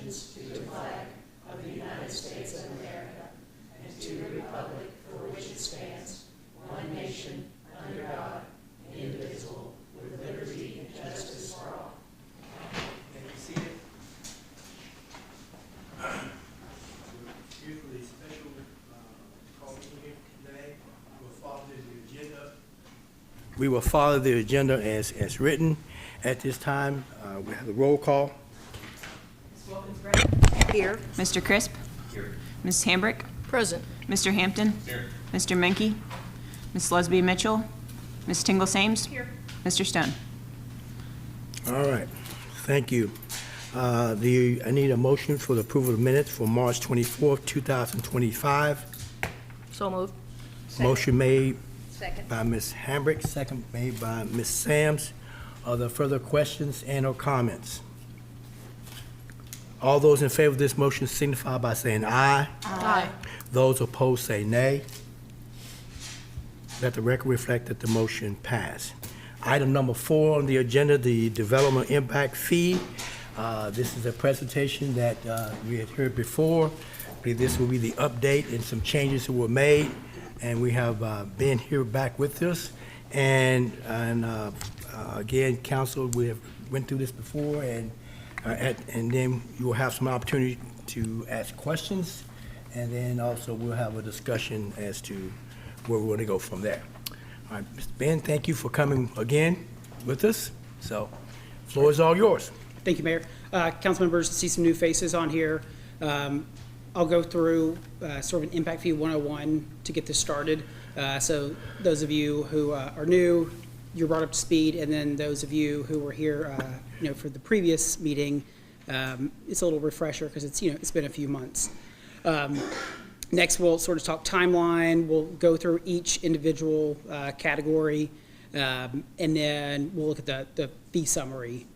allegiance to the flag of the United States of America and to the republic for which it stands, one nation, under God, indivisible, with liberty and justice for all. May be seated. Here for the special call meeting here today, we will follow the agenda as written. At this time, we have the roll call. Ms. Wilkins-Brennan. Here. Mr. Crisp. Here. Ms. Hambrick. Present. Mr. Hampton. Here. Mr. Menke. Ms. Lesby Mitchell. Ms. Tingle Sames. Here. Mr. Stone. All right, thank you. I need a motion for the approval of minutes for March 24th, 2025. So moved. Motion made Second. by Ms. Hambrick, second made by Ms. Sams. Are there further questions and/or comments? All those in favor of this motion signify by saying aye. Aye. Those opposed say nay. Let the record reflect that the motion passed. Item number 4 on the agenda, the development impact fee. This is a presentation that we had heard before. I believe this will be the update and some changes that were made. And we have Ben here back with us. And again, council, we have went through this before, and then you will have some opportunity to ask questions. And then also we'll have a discussion as to where we're going to go from there. All right, Mr. Ben, thank you for coming again with us. So, floor is all yours. Thank you, Mayor. Council members, see some new faces on here. I'll go through sort of an impact fee 101 to get this started. So those of you who are new, you're brought up to speed, and then those of you who were here, for the previous meeting, it's a little refresher because it's been a few months. Next, we'll sort of talk timeline. We'll go through each individual category, and then we'll look at the fee summary.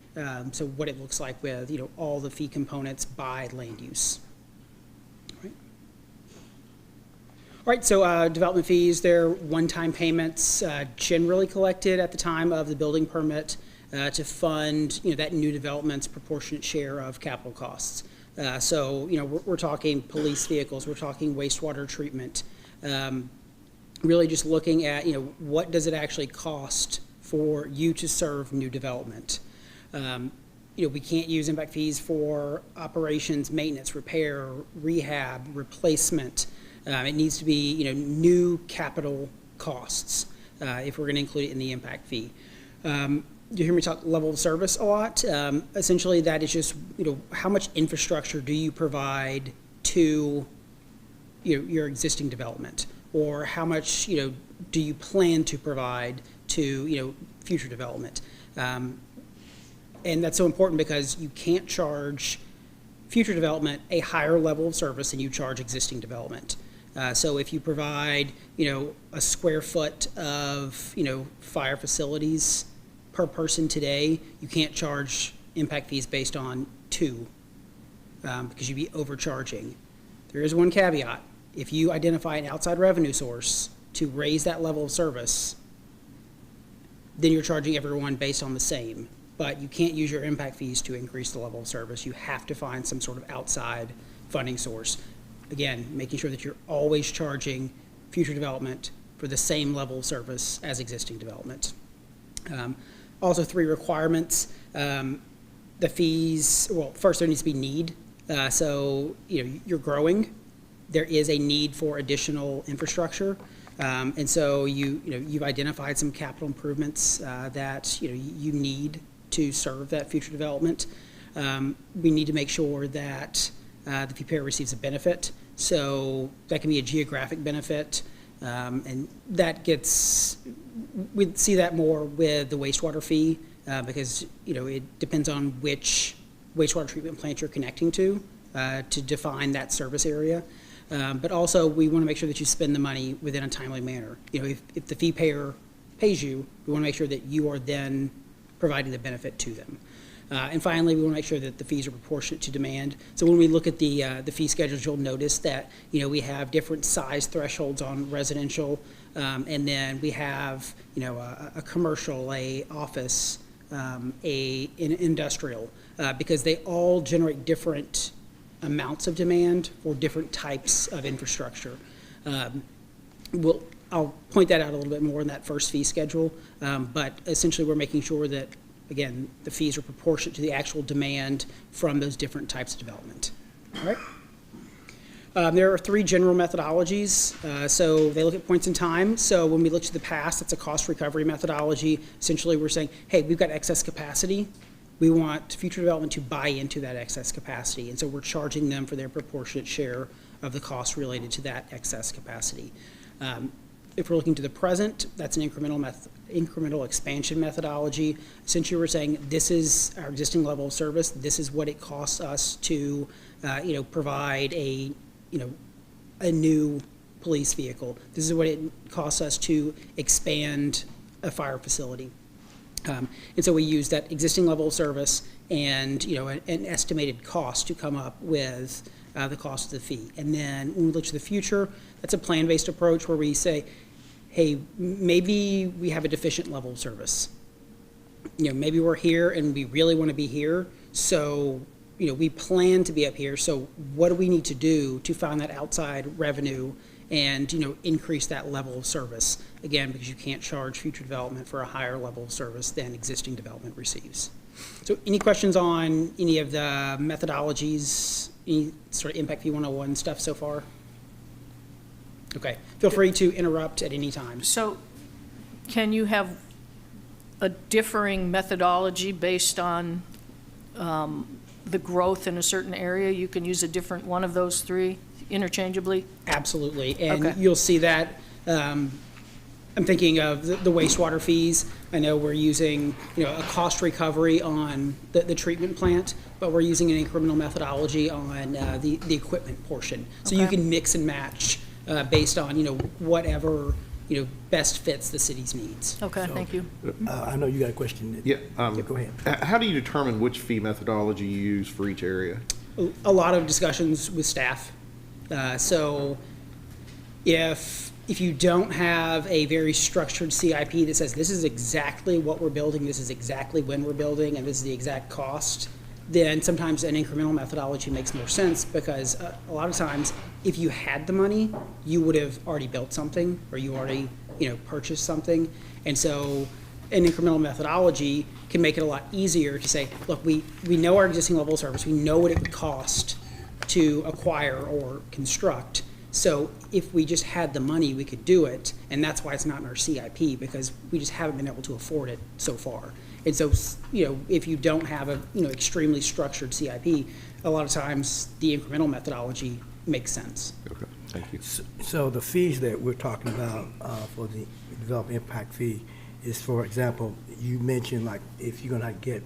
So what it looks like with all the fee components by land use. All right, so development fees, they're one-time payments generally collected at the time of the building permit to fund that new development's proportionate share of capital costs. So we're talking police vehicles, we're talking wastewater treatment, really just looking at what does it actually cost for you to serve new development. We can't use impact fees for operations, maintenance, repair, rehab, replacement. It needs to be new capital costs if we're going to include it in the impact fee. You hear me talk level of service a lot. Essentially, that is just how much infrastructure do you provide to your existing development, or how much do you plan to provide to future development. And that's so important because you can't charge future development a higher level of service than you charge existing development. So if you provide, a square foot of, fire facilities per person today, you can't charge impact fees based on 2 because you'd be overcharging. There is one caveat. If you identify an outside revenue source to raise that level of service, then you're charging everyone based on the same. But you can't use your impact fees to increase the level of service. You have to find some sort of outside funding source. Again, making sure that you're always charging future development for the same level of service as existing development. Also, 3 requirements. The fees, well, first there needs to be need. So, you're growing. There is a need for additional infrastructure. And so you've identified some capital improvements that you need to serve that future development. We need to make sure that the fee payer receives a benefit. So that can be a geographic benefit, and that we see that more with the wastewater fee because it depends on which wastewater treatment plant you're connecting to define that service area. But also we want to make sure that you spend the money within a timely manner. If the fee payer pays you, we want to make sure that you are then providing the benefit to them. And finally, we want to make sure that the fees are proportionate to demand. So when we look at the fee schedules, you'll notice that we have different size thresholds on residential, and then we have a commercial, a office, an industrial, because they all generate different amounts of demand for different types of infrastructure. I'll point that out a little bit more in that first fee schedule, but essentially we're making sure that, again, the fees are proportionate to the actual demand from those different types of development. All right? There are 3 general methodologies. So they look at points in time. So when we look to the past, that's a cost recovery methodology. Essentially, we're saying, hey, we've got excess capacity. We want future development to buy into that excess capacity. And so we're charging them for their proportionate share of the costs related to that excess capacity. If we're looking to the present, that's an incremental expansion methodology. Essentially, we're saying this is our existing level of service. This is what it costs us to, provide a new police vehicle. This is what it costs us to expand a fire facility. And so we use that existing level of service and, an estimated cost to come up with the cost of the fee. And then when we look to the future, that's a plan-based approach where we say, hey, maybe we have a deficient level of service. Maybe we're here and we really want to be here. So, we plan to be up here. So what do we need to do to find that outside revenue and, increase that level of service? Again, because you can't charge future development for a higher level of service than existing development receives. So any questions on any of the methodologies, any sort of impact fee 101 stuff so far? Okay, feel free to interrupt at any time. So can you have a differing methodology based on the growth in a certain area? You can use a different one of those 3 interchangeably? Absolutely, and Okay. you'll see that. I'm thinking of the wastewater fees. I know we're using, a cost recovery on the treatment plant, but we're using an incremental methodology on the equipment portion. So you Okay. can mix and match based on, whatever, best fits the city's needs. Okay, thank you. I know you got a question. Yeah. Go ahead. How do you determine which fee methodology you use for each area? A lot of discussions with staff. So if you don't have a very structured CIP that says this is exactly what we're building, this is exactly when we're building, and this is the exact cost, then sometimes an incremental methodology makes more sense because a lot of times if you had the money, you would have already built something or you already purchased something. And so an incremental methodology can make it a lot easier to say, look, we know our existing level of service, we know what it would cost to acquire or construct. So if we just had the money, we could do it, and that's why it's not in our CIP, because we just haven't been able to afford it so far. And so, if you don't have a, extremely structured CIP, a lot of times the incremental methodology makes sense. Okay, thank you. So the fees that we're talking about for the development impact fee is, for example, you mentioned like if you're gonna get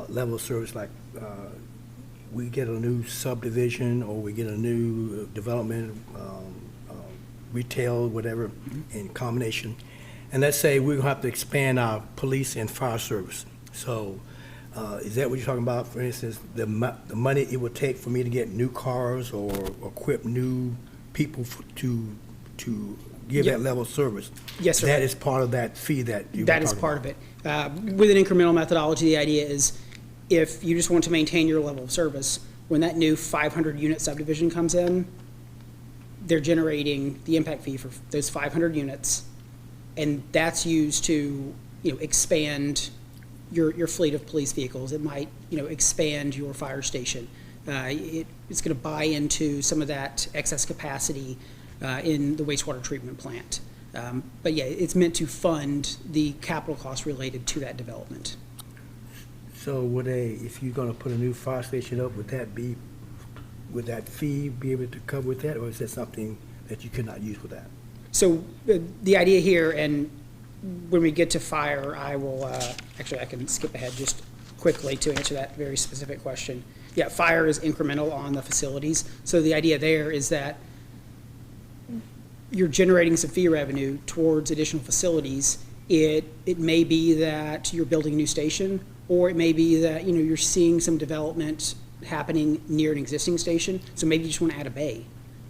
level of service, like we get a new subdivision or we get a new development, retail, whatever, in combination. And let's say we're gonna have to expand our police and fire service. So is that what you're talking about? For instance, the money it would take for me to get new cars or equip new people to give Yep. that level of service? Yes, sir. That is part of that fee that you were That is talking part about. of it. With an incremental methodology, the idea is if you just want to maintain your level of service, when that new 500-unit subdivision comes in, they're generating the impact fee for those 500 units, and that's used to, expand your fleet of police vehicles. It might, expand your fire station. It's going to buy into some of that excess capacity in the wastewater treatment plant. But yeah, it's meant to fund the capital costs related to that development. So if you're gonna put a new fire station up, would that fee be able to cover with that, or is that something that you could not use with that? So the idea here, and when we get to fire, I will, actually I can skip ahead just quickly to answer that very specific question. Yeah, fire is incremental on the facilities. So the idea there is that you're generating some fee revenue towards additional facilities. It may be that you're building a new station, or it may be that, you're seeing some development happening near an existing station. So maybe you just want to add a bay.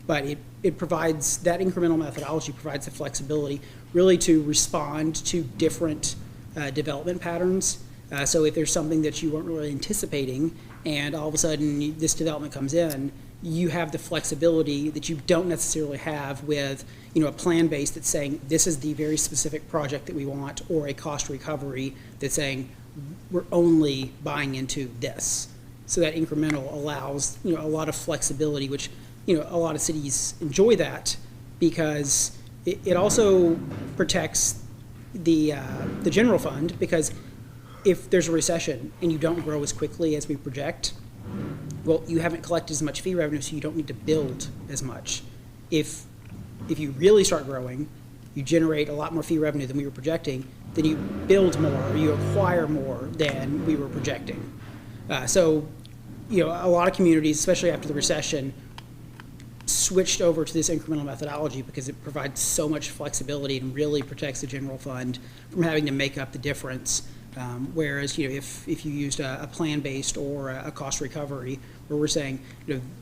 But it provides, that incremental methodology provides the flexibility really to respond to different development patterns So if there's something that you weren't really anticipating, and all of a sudden this development comes in, you have the flexibility that you don't necessarily have with, a plan base that's saying, this is the very specific project that we want, or a cost recovery that's saying, we're only buying into this. So that incremental allows, a lot of flexibility, which, a lot of cities enjoy that, because it also protects the general fund, because if there's a recession and you don't grow as quickly as we project, well, you haven't collected as much fee revenue, so you don't need to build as much. If you really start growing, you generate a lot more fee revenue than we were projecting, then you build more, or you acquire more than we were projecting. So, a lot of communities, especially after the recession, switched over to this incremental methodology because it provides so much flexibility and really protects the general fund from having to make up the difference. Whereas, if you used a plan-based or a cost recovery, where we're saying,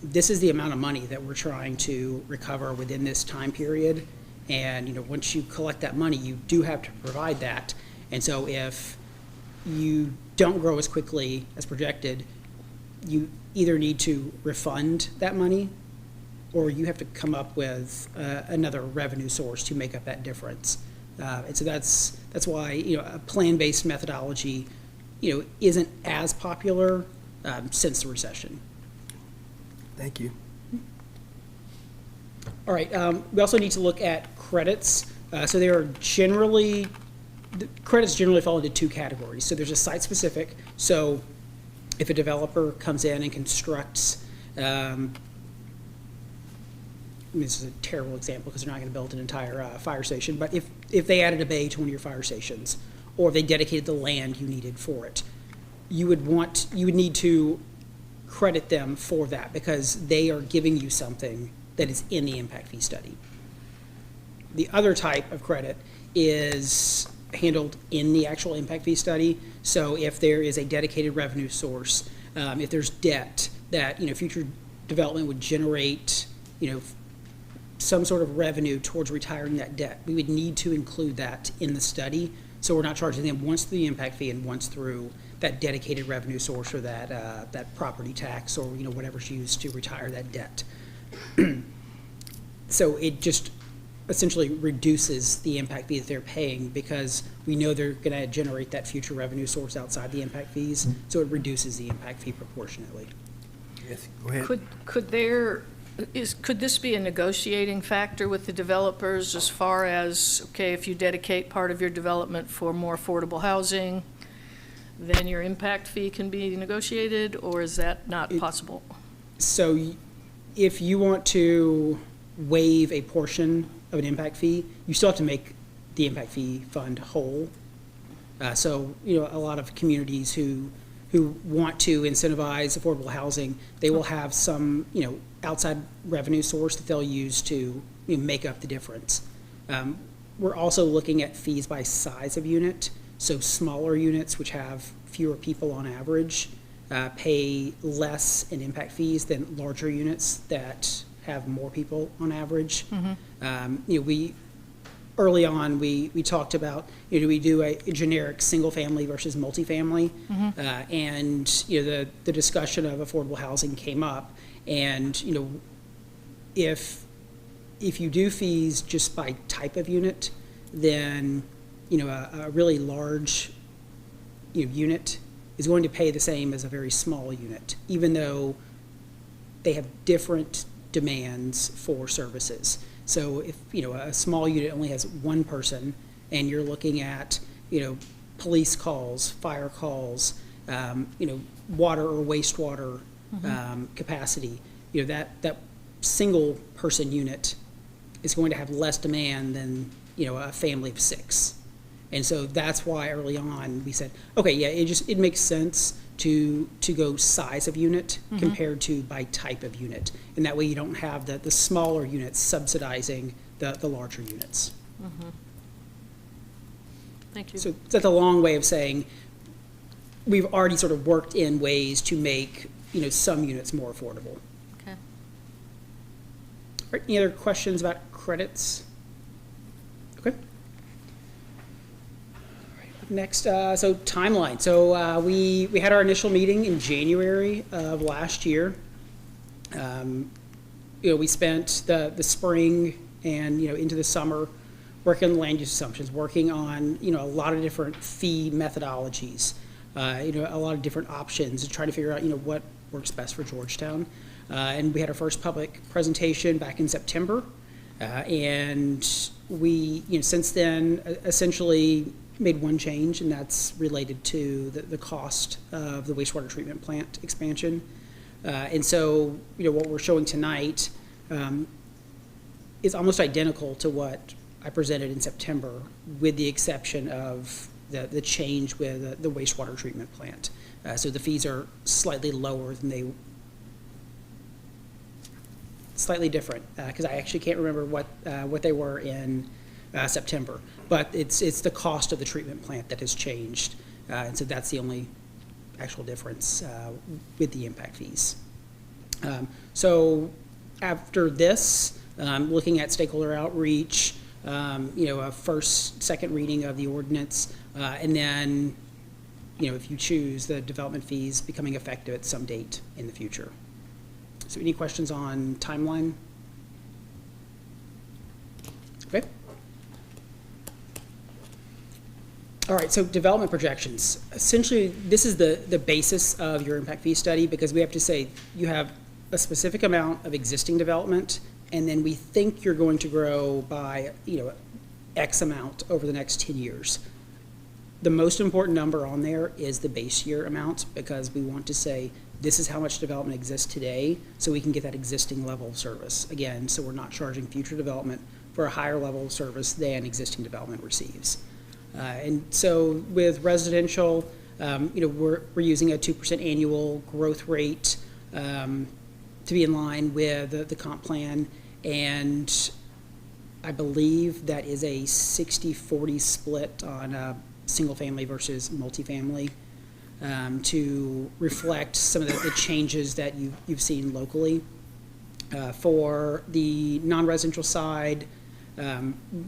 this is the amount of money that we're trying to recover within this time period, and, once you collect that money, you do have to provide that. And so if you don't grow as quickly as projected, you either need to refund that money, or you have to come up with another revenue source to make up that difference. And so that's why, a plan-based methodology, isn't as popular since the recession. Thank you. All right, we also need to look at credits. So they are credits generally fall into two categories. So there's a site-specific. So if a developer comes in and constructs, this is a terrible example because they're not going to build an entire fire station, but if they added a bay to one of your fire stations, or if they dedicated the land you needed for it, you would need to credit them for that, because they are giving you something that is in the impact fee study. The other type of credit is handled in the actual impact fee study. So if there is a dedicated revenue source, if there's debt that future development would generate, some sort of revenue towards retiring that debt, we would need to include that in the study. So we're not charging them once through the impact fee and once through that dedicated revenue source, or that property tax, or whatever's used to retire that debt. So it just essentially reduces the impact fee that they're paying, because we know they're going to generate that future revenue source outside the impact fees. So it reduces the impact fee proportionately. Yes, go ahead. Could this be a negotiating factor with the developers as far as, okay, if you dedicate part of your development for more affordable housing, then your impact fee can be negotiated, or is that not possible? So if you want to waive a portion of an impact fee, you still have to make the impact fee fund whole. So, a lot of communities who want to incentivize affordable housing, they will have some, outside revenue source that they'll use to make up the difference. We're also looking at fees by size of unit. So smaller units, which have fewer people on average, pay less in impact fees than larger units that have more people on average. Early on, we talked about, do we do a generic single-family versus multifamily? And, the discussion of affordable housing came up. And, if you do fees just by type of unit, then, a really large unit is going to pay the same as a very small unit, even though they have different demands for services. So if, a small unit only has one person, and you're looking at, police calls, fire calls, water or wastewater capacity, that single person unit is going to have less demand than, a family of 6. And so that's why early on we said, okay, yeah, it makes sense to go size of unit compared to by type of unit. And that way you don't have the smaller units subsidizing the larger units. Thank you. So that's a long way of saying we've already sort of worked in ways to make, some units more affordable. Okay. All right, any other questions about credits? Okay. Next, so timeline. So we had our initial meeting in January of last year. We spent the spring and, into the summer working on land use assumptions, working on, a lot of different fee methodologies, a lot of different options to try to figure out, what works best for Georgetown. And we had our first public presentation back in September. And we, since then, essentially made one change, and that's related to the cost of the wastewater treatment plant expansion. And so, what we're showing tonight is almost identical to what I presented in September, with the exception of the change with the wastewater treatment plant. So the fees are slightly lower than slightly different, because I actually can't remember what they were in September. But it's the cost of the treatment plant that has changed, and so that's the only actual difference with the impact fees. So after this, looking at stakeholder outreach, a second reading of the ordinance, and then, if you choose, the development fees becoming effective at some date in the future. So any questions on timeline? Okay. All right, so development projections. Essentially, this is the basis of your impact fee study, because we have to say you have a specific amount of existing development, and then we think you're going to grow by, X amount over the next 10 years. The most important number on there is the base year amount, because we want to say this is how much development exists today, so we can get that existing level of service. Again, so we're not charging future development for a higher level of service than existing development receives. And so with residential, we're using a 2% annual growth rate to be in line with the comp plan, and I believe that is a 60-40 split on single family versus multifamily, to reflect some of the changes that you've seen locally. For the non-residential side,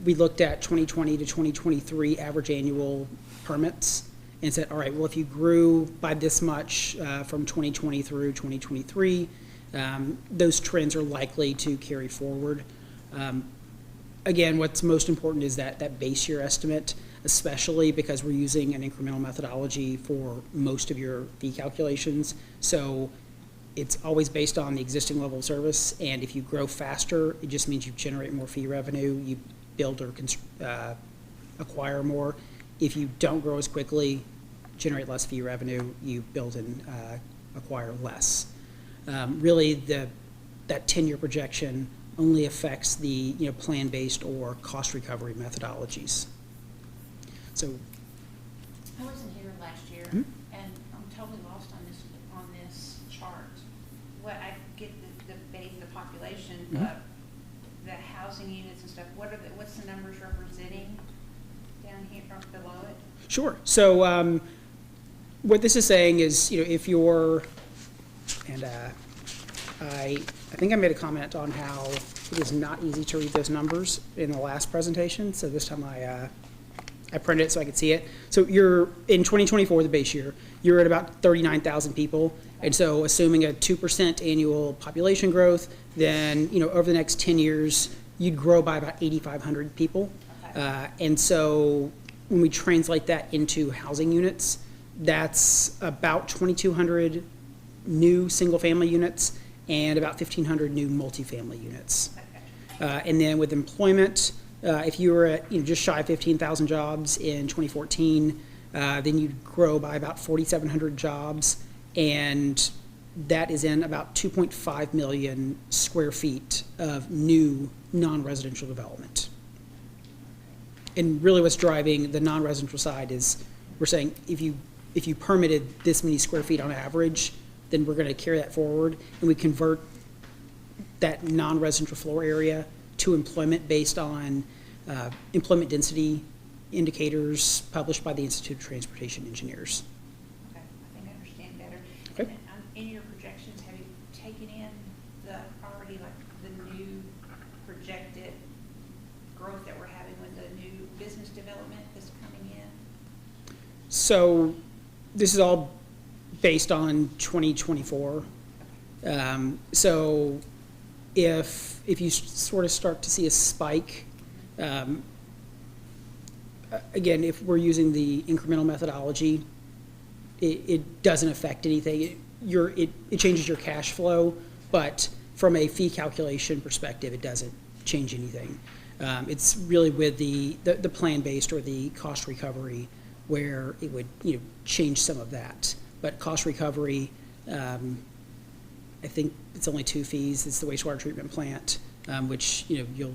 we looked at 2020 to 2023 average annual permits and said, all right, well, if you grew by this much from 2020 through 2023, those trends are likely to carry forward. Again, what's most important is that base year estimate, especially because we're using an incremental methodology for most of your fee calculations. So it's always based on the existing level of service, and if you grow faster, it just means you generate more fee revenue, you build or acquire more. If you don't grow as quickly, generate less fee revenue, you build and acquire less. Really, that 10-year projection only affects the plan-based or cost recovery methodologies. So I wasn't here last year, Hmm? and I'm totally lost on this chart. What I get the base, the population, the housing units and stuff. What's the numbers representing down here or below it? sure. So what this is saying is, if you're, and I think I made a comment on how it is not easy to read those numbers in the last presentation. So this time I printed it so I could see it. So you're in 2024, the base year, you're at about 39,000 people. And so assuming a 2% annual population growth, then, over the next 10 years, you'd grow by about 8,500 people. Okay. And so when we translate that into housing units, that's about 2,200 new single-family units and about 1,500 new multifamily units. Okay. And then with employment, if you were at just shy of 15,000 jobs in 2014, then you'd grow by about 4,700 jobs, and that is in about 2.5 million square feet of new non-residential development. And really what's driving the non-residential side is we're saying if you permitted this many square feet on average, then we're going to carry that forward, and we convert that non-residential floor area to employment based on employment density indicators published by the Institute of Transportation Engineers. Okay, I think I understand better. Okay. And in your projections, have you taken in the new projected growth that we're having with the new business development that's coming in? So this is all based on 2024. So if you sort of start to see a spike, again, if we're using the incremental methodology, it doesn't affect anything. It changes your cash flow, but from a fee calculation perspective, it doesn't change anything. It's really with the plan-based or the cost recovery where it would, change some of that. But cost recovery, I think it's only 2 fees. It's the wastewater treatment plant, which, you'll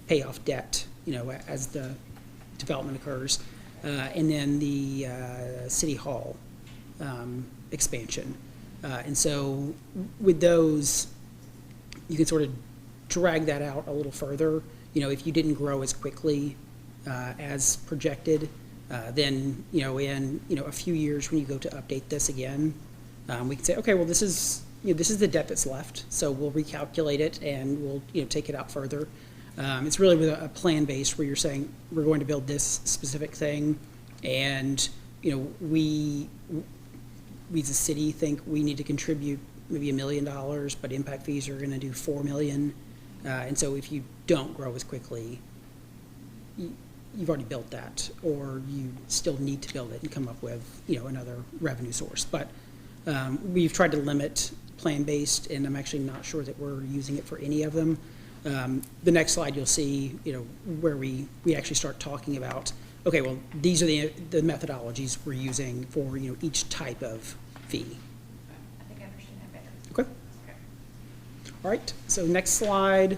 pay off debt, as the development occurs. And then the city hall expansion. And so with those, you can sort of drag that out a little further. If you didn't grow as quickly as projected, then, in, a few years when you go to update this again, we can say, okay, well, this is the debt that's left, so we'll recalculate it and we'll, take it out further. It's really with a plan base where you're saying, we're going to build this specific thing, and, we as a city think we need to contribute maybe $1 million, but impact fees are gonna do $4 million. And so if you don't grow as quickly, you've already built that, or you still need to build it and come up with, another revenue source. But we've tried to limit plan-based, and I'm actually not sure that we're using it for any of them. The next slide you'll see, where we actually start talking about, okay, well, these are the methodologies we're using for, each type of fee. I think I understand that better. Okay. All right, so next slide.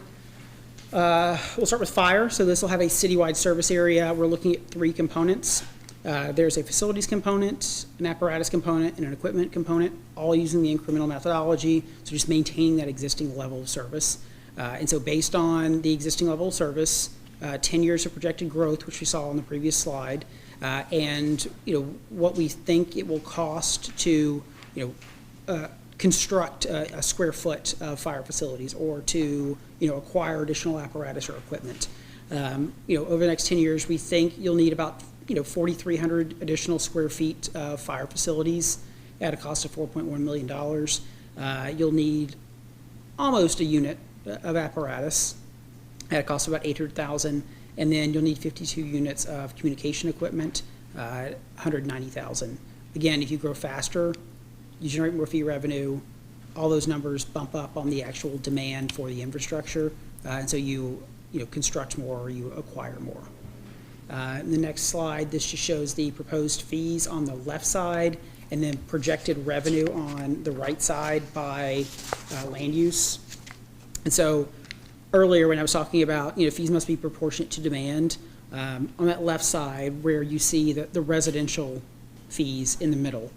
We'll start with fire. So this will have a citywide service area. We're looking at 3 components. There's a facilities component, an apparatus component, and an equipment component, all using the incremental methodology, so just maintaining that existing level of service. And so based on the existing level of service, 10 years of projected growth, which we saw on the previous slide, and what we think it will cost to construct a square foot of fire facilities, or to acquire additional apparatus or equipment. Over the next 10 years, we think you'll need about 4,300 additional square feet of fire facilities at a cost of $4.1 million. You'll need almost a unit of apparatus at a cost of about $800,000, and then you'll need 52 units of communication equipment, $190,000. Again, if you grow faster, you generate more fee revenue, all those numbers bump up on the actual demand for the infrastructure, and so you construct more or you acquire more. In the next slide, this just shows the proposed fees on the left side, and then projected revenue on the right side by land use. And so earlier when I was talking about, fees must be proportionate to demand, on that left side where you see the residential fees in the middle,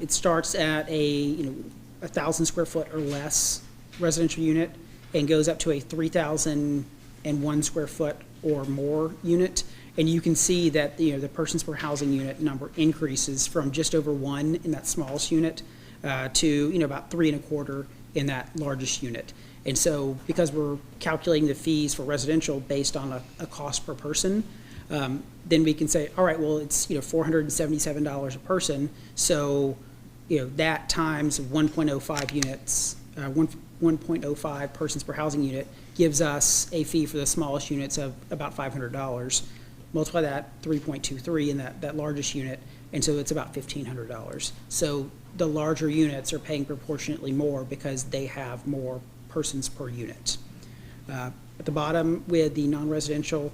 it starts at a 1,000 square foot or less residential unit and goes up to a 3,001 square foot or more unit. And you can see that the persons per housing unit number increases from just over 1 in that smallest unit to about 3.25 in that largest unit. And so because we're calculating the fees for residential based on a cost per person, then we can say, all right, well, it's $477 a person, so that times 1.05 units, 1.05 persons per housing unit gives us a fee for the smallest units of about $500. Multiply that 3.23 in that largest unit, and so it's about $1,500. So the larger units are paying proportionately more because they have more persons per unit. At the bottom with the non-residential,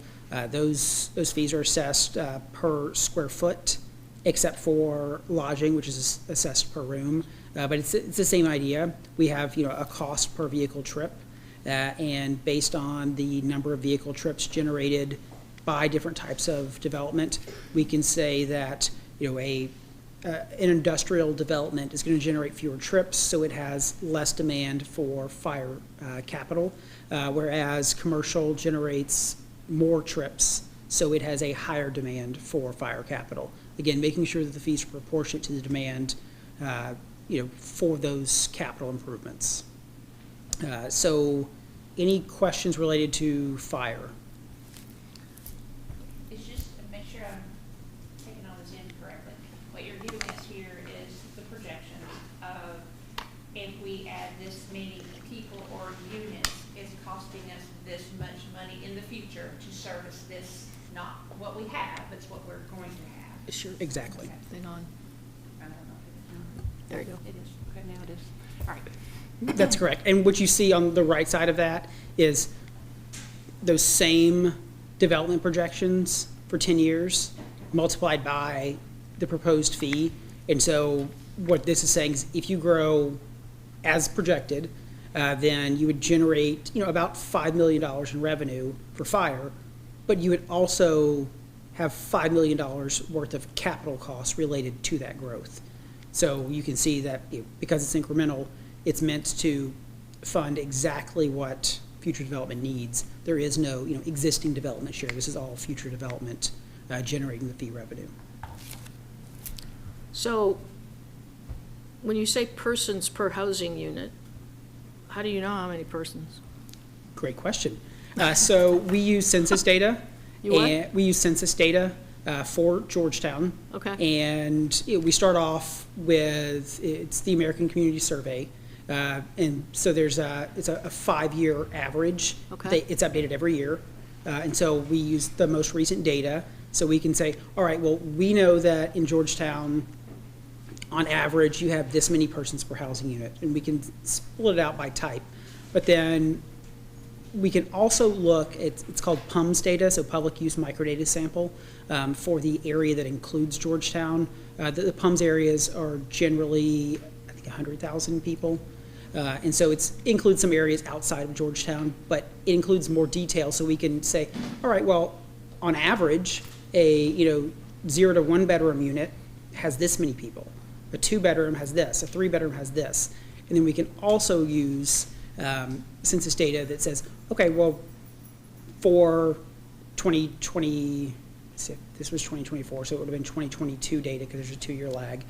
those fees are assessed per square foot, except for lodging, which is assessed per room. But it's the same idea. We have a cost per vehicle trip, and based on the number of vehicle trips generated by different types of development, we can say that an industrial development is going to generate fewer trips, so it has less demand for fire capital, whereas commercial generates more trips, so it has a higher demand for fire capital. Again, making sure that the fees are proportionate to the demand, for those capital improvements. So, any questions related to fire? It's just to make sure I'm taking all this in correctly. we add this many people or units, it's costing us this much money in the future to service this, not what we have, it's what we're going to have. Sure. Exactly. Then on, I don't know. there you go. It is, okay, now it is. All right. That's correct. And what you see on the right side of that is those same development projections for 10 years multiplied by the proposed fee. And so what this is saying is if you grow as projected, then you would generate, about $5 million in revenue for fire, but you would also have $5 million worth of capital costs related to that growth. So you can see that because it's incremental, it's meant to fund exactly what future development needs. There is no, existing development share. This is all future development generating the fee revenue. So when you say persons per housing unit, how do you know how many persons? Great question. So we use census data. You what? And we use census data for Georgetown. Okay. And we start off with, it's the American Community Survey. And so it's a 5-year average. Okay. It's updated every year. And so we use the most recent data. So we can say, all right, well, we know that in Georgetown, on average, you have this many persons per housing unit. And we can split it out by type. But then we can also look at, it's called PUMS data, so public use microdata sample, for the area that includes Georgetown. The PUMS areas are generally, I think, 100,000 people. And so it includes some areas outside of Georgetown, but it includes more detail, so we can say, all right, well, on average, a 0 to 1 bedroom unit has this many people. A 2-bedroom has this, a 3-bedroom has this. And then we can also use census data that says, okay, well, for 2020, this was 2024, so it would have been 2022 data because there's a 2-year lag.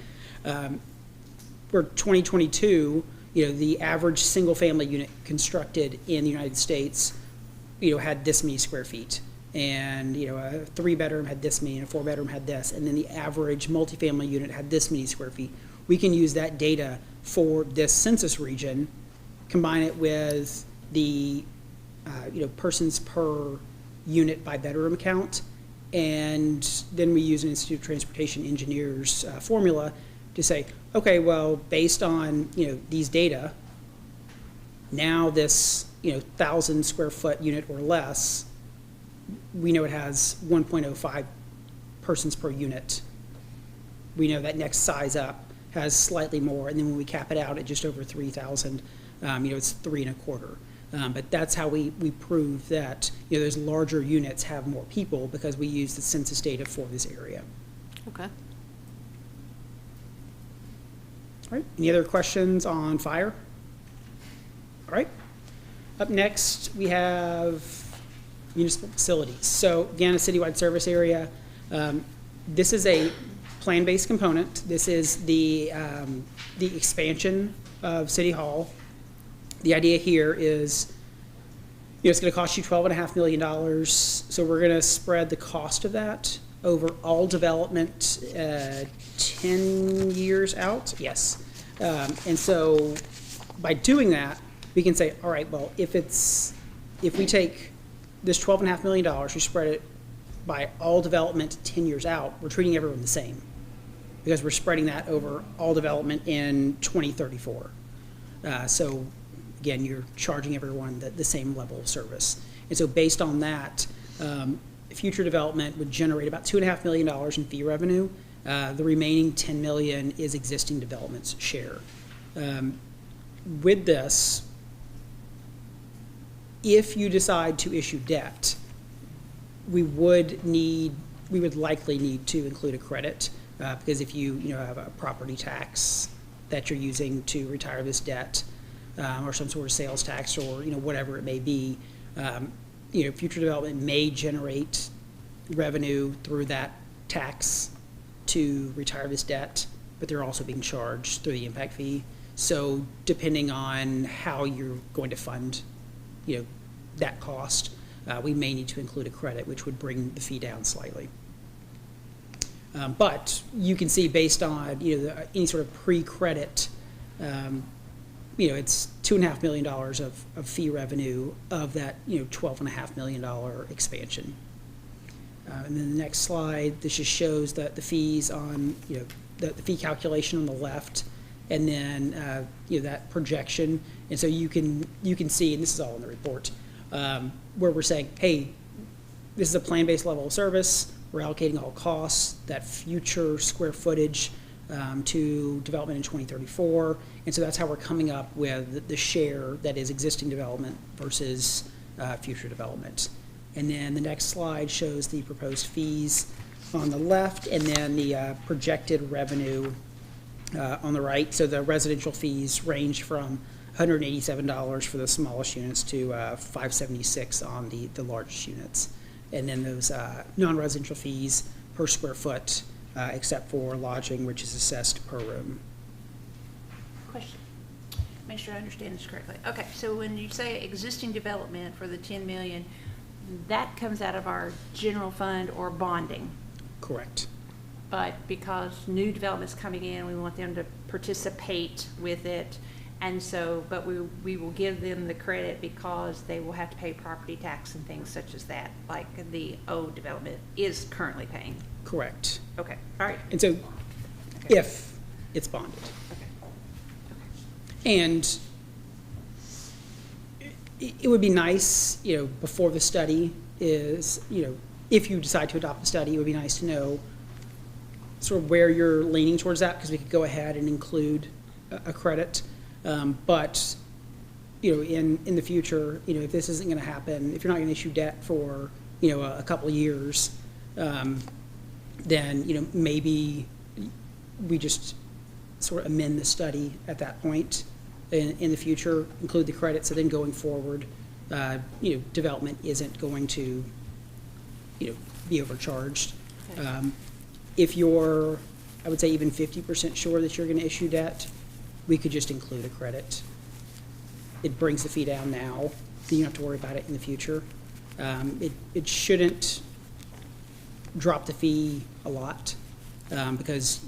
For 2022, the average single-family unit constructed in the United States, had this many square feet. And, a 3-bedroom had this many, and a 4-bedroom had this, and then the average multifamily unit had this many square feet. We can use that data for this census region, combine it with the, persons per unit by bedroom count, and then we use an Institute of Transportation Engineers formula to say, okay, well, based on, these data, now this, 1,000 square foot unit or less, we know it has 1.05 persons per unit. We know that next size up has slightly more, and then when we cap it out at just over 3,000, it's 3.25. But that's how we prove that, those larger units have more people because we use the census data for this area. Okay. All right, any other questions on fire? All right, up next we have municipal facilities. So again, a citywide service area. This is a plan-based component. This is the expansion of City Hall. The idea here is, it's going to cost you $12.5 million. So we're going to spread the cost of that over all development 10 years out. Yes. And so by doing that, we can say, all right, well, if we take this $12.5 million, we spread it by all development 10 years out, we're treating everyone the same because we're spreading that over all development in 2034. So again, you're charging everyone the same level of service. And so based on that, future development would generate about $2.5 million in fee revenue. The remaining $10 million is existing development's share. With this, if you decide to issue debt, we would likely need to include a credit because if you have a property tax that you're using to retire this debt, or some sort of sales tax, or whatever it may be, future development may generate revenue through that tax to retire this debt, but they're also being charged through the impact fee. So depending on how you're going to fund, that cost, we may need to include a credit, which would bring the fee down slightly. But you can see based on any sort of pre-credit it's $2.5 million of fee revenue of that, $12.5 million expansion. And then the next slide, this just shows that the fees on, the fee calculation on the left, and then, that projection. And so you can see, and this is all in the report, where we're saying, hey, this is a plan-based level of service. We're allocating all costs, that future square footage to development in 2034. And so that's how we're coming up with the share that is existing development versus future development. And then the next slide shows the proposed fees on the left, and then the projected revenue on the right. So the residential fees range from $187 for the smallest units to $576 on the largest units. And then those non-residential fees per square foot, except for lodging, which is assessed per room. Question. Make sure I understand this correctly. Okay, so when you say existing development for the 10 million, that comes out of our general fund or bonding? Correct. But because new development's coming in, we want them to participate with it. And so, but we will give them the credit because they will have to pay property tax and things such as that, like the old development is currently paying. Correct. Okay, all right. And so if it's bonded. Okay. And it would be nice, before the study is, if you decide to adopt the study, it would be nice to know sort of where you're leaning towards that, because we could go ahead and include a credit. But, in the future, if this isn't going to happen, if you're not going to issue debt for, a couple of years, then, maybe we just sort of amend the study at that point in the future, include the credit, so then going forward, development isn't going to, be overcharged. Okay. If you're, I would say even 50% sure that you're going to issue debt, we could just include a credit. It brings the fee down now, then you don't have to worry about it in the future. It shouldn't drop the fee a lot, because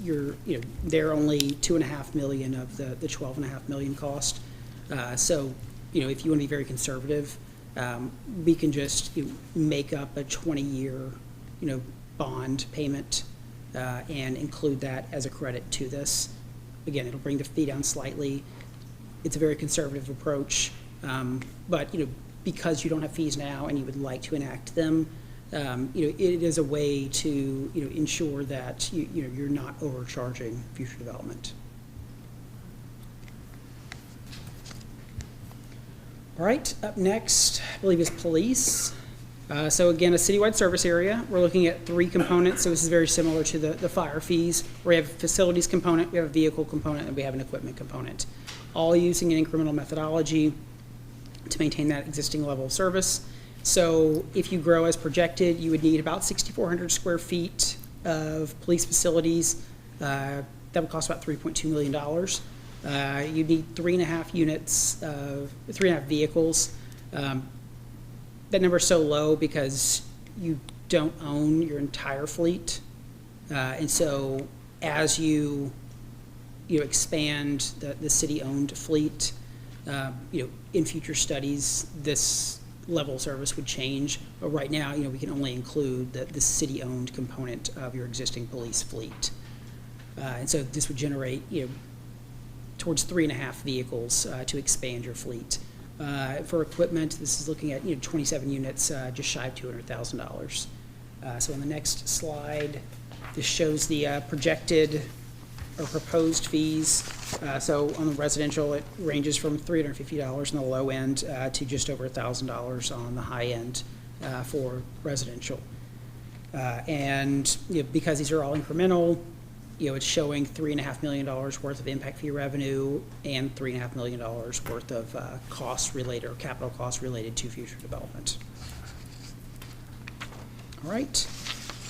they're only $2.5 million of the $12.5 million cost. So, if you want to be very conservative, we can just make up a 20-year, bond payment and include that as a credit to this. Again, it'll bring the fee down slightly. It's a very conservative approach, but because you don't have fees now and you would like to enact them, it is a way to ensure that you're not overcharging future development. All right, up next, I believe, is police. So again, a citywide service area. We're looking at 3 components, so this is very similar to the fire fees. We have a facilities component, we have a vehicle component, and we have an equipment component, all using an incremental methodology to maintain that existing level of service. So if you grow as projected, you would need about 6,400 square feet of police facilities. That would cost about $3.2 million. You'd need 3.5 units, 3.5 vehicles. That number is so low because you don't own your entire fleet. And so as you expand the city-owned fleet, in future studies, this level of service would change. But right now, we can only include the city-owned component of your existing police fleet. And so this would generate, towards 3.5 vehicles to expand your fleet. For equipment, this is looking at 27 units, just shy of $200,000. So on the next slide, this shows the projected or proposed fees. So on the residential, it ranges from $350 on the low end to just over $1,000 on the high end for residential. And because these are all incremental, it's showing $3.5 million worth of impact fee revenue and $3.5 million worth of costs related or capital costs related to future development. All right.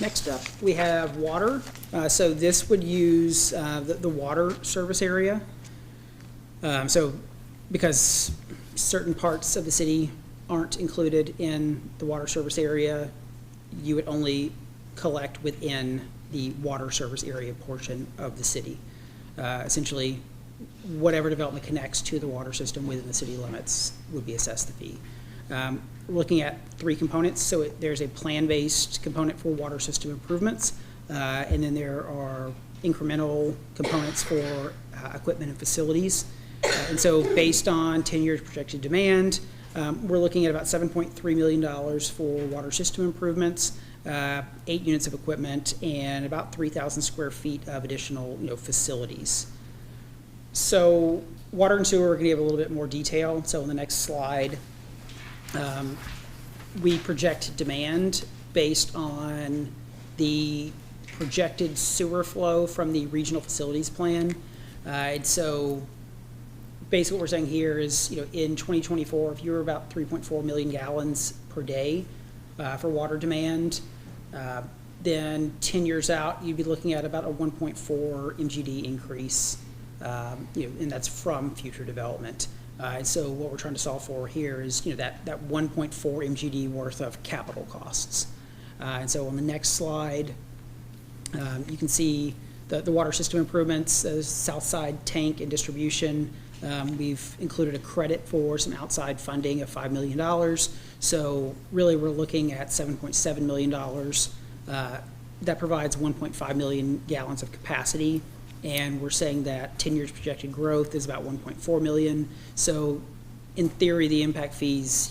Next up, we have water. So this would use the water service area. So because certain parts of the city aren't included in the water service area, you would only collect within the water service area portion of the city. Essentially, whatever development connects to the water system within the city limits would be assessed the fee. We're looking at 3 components. So there's a plan-based component for water system improvements, and then there are incremental components for equipment and facilities. And so based on 10 years projected demand, we're looking at about $7.3 million for water system improvements, 8 units of equipment, and about 3,000 square feet of additional, facilities. So water and sewer, we're going to give a little bit more detail. So in the next slide, we project demand based on the projected sewer flow from the regional facilities plan. And so basically what we're saying here is, in 2024, if you were about 3.4 million gallons per day for water demand, then 10 years out, you'd be looking at about a 1.4 MGD increase, and that's from future development. And so what we're trying to solve for here is, that 1.4 MGD worth of capital costs. And so on the next slide, you can see the water system improvements, south side tank and distribution. We've included a credit for some outside funding of $5 million. So really we're looking at $7.7 million. That provides 1.5 million gallons of capacity. And we're saying that 10 years projected growth is about 1.4 million. So in theory, the impact fees,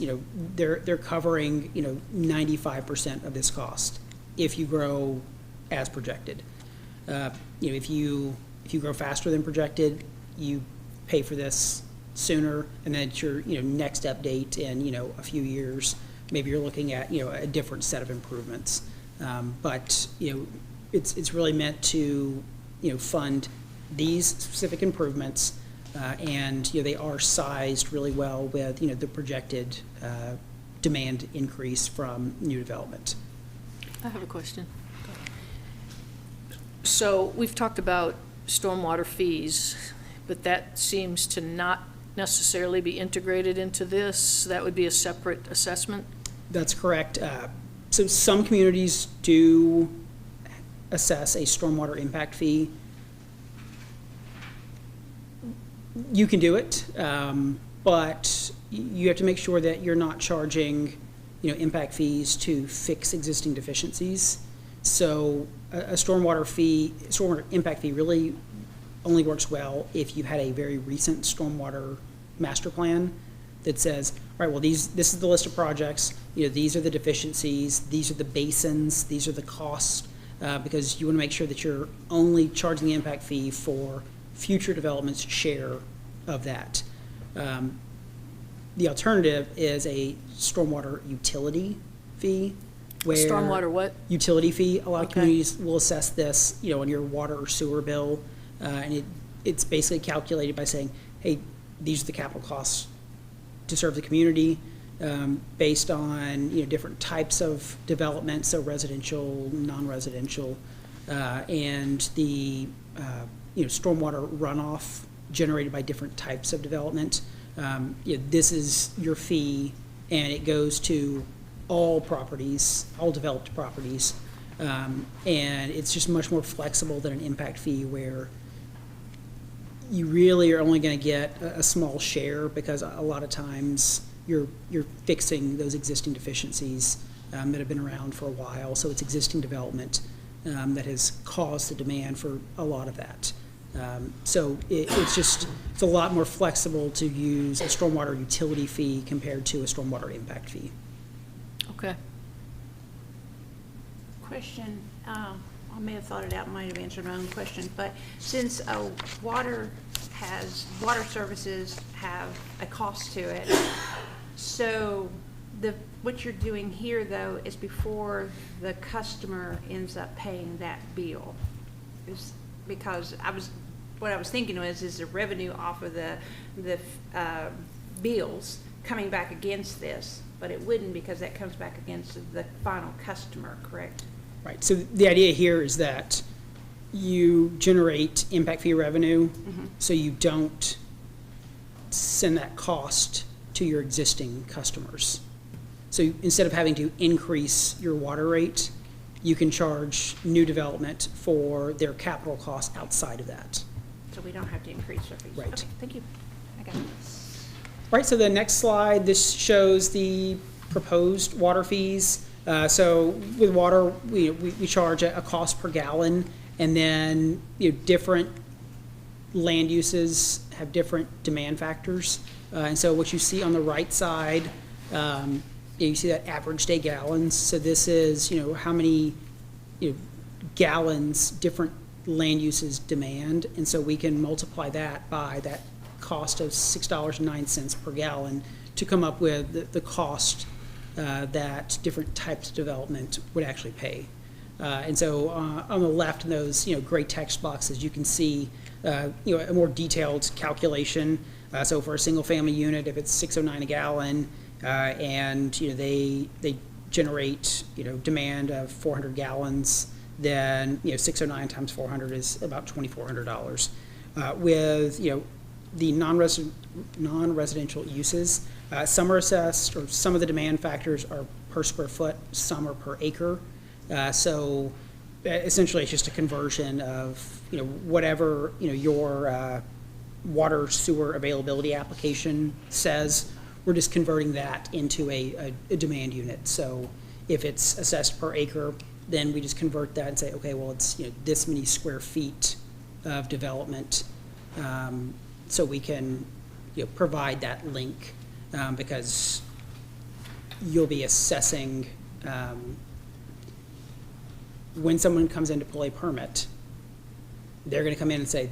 they're covering, 95% of this cost if you grow as projected. If you grow faster than projected, you pay for this sooner, and then it's your, next update in, a few years. Maybe you're looking at, a different set of improvements. But, it's really meant to, fund these specific improvements, and they are sized really well with the projected demand increase from new development. I have a question. So we've talked about stormwater fees, but that seems to not necessarily be integrated into this. That would be a separate assessment? That's correct. So some communities do assess a stormwater impact fee. You can do it, but you have to make sure that you're not charging, impact fees to fix existing deficiencies. So a stormwater impact fee really only works well if you've had a very recent stormwater master plan that says, all right, well, this is the list of projects, these are the deficiencies, these are the basins, these are the costs, because you want to make sure that you're only charging the impact fee for future development's share of that. The alternative is a stormwater utility fee, where Stormwater what? Utility fee. A lot of Okay. communities will assess this, on your water or sewer bill, and it's basically calculated by saying, hey, these are the capital costs to serve the community, based on different types of development, so residential, non-residential, and the stormwater runoff generated by different types of development. This is your fee, and it goes to all properties, all developed properties, and it's just much more flexible than an impact fee where you really are only going to get a small share, because a lot of times you're fixing those existing deficiencies that have been around for a while. So it's existing development that has caused the demand for a lot of that. So it's a lot more flexible to use a stormwater utility fee compared to a stormwater impact fee. Okay. Question, I may have thought it out, might have answered my own question, but since water services have a cost to it, so what you're doing here, though, is before the customer ends up paying that bill. Because what I was thinking was, is the revenue off of the bills coming back against this, but it wouldn't, because that comes back against the final customer, correct? Right, so the idea here is that you generate impact fee revenue, so you don't send that cost to your existing customers. So instead of having to increase your water rate, you can charge new development for their capital costs outside of that. so we don't have to increase our fees. Right. Okay, thank you. I got it. Right, so the next slide, this shows the proposed water fees. So with water, we charge a cost per gallon, and then, different land uses have different demand factors. And so what you see on the right side, you see that average day gallons. So this is, how many, gallons different land uses demand. And so we can multiply that by that cost of $6.09 per gallon to come up with the cost that different types of development would actually pay. And so on the left in those gray text boxes, you can see a more detailed calculation. So for a single family unit, if it's $6.09 a gallon, and they generate demand of 400 gallons, then 609 times 400 is about $2,400. With the non-residential uses, some are assessed, or some of the demand factors are per square foot, some are per acre. So essentially, it's just a conversion of whatever your water sewer availability application says. We're just converting that into a demand unit. So if it's assessed per acre, then we just convert that and say, okay, well, it's this many square feet of development. So we can provide that link, because you'll be assessing when someone comes in to pull a permit, they're going to come in and say,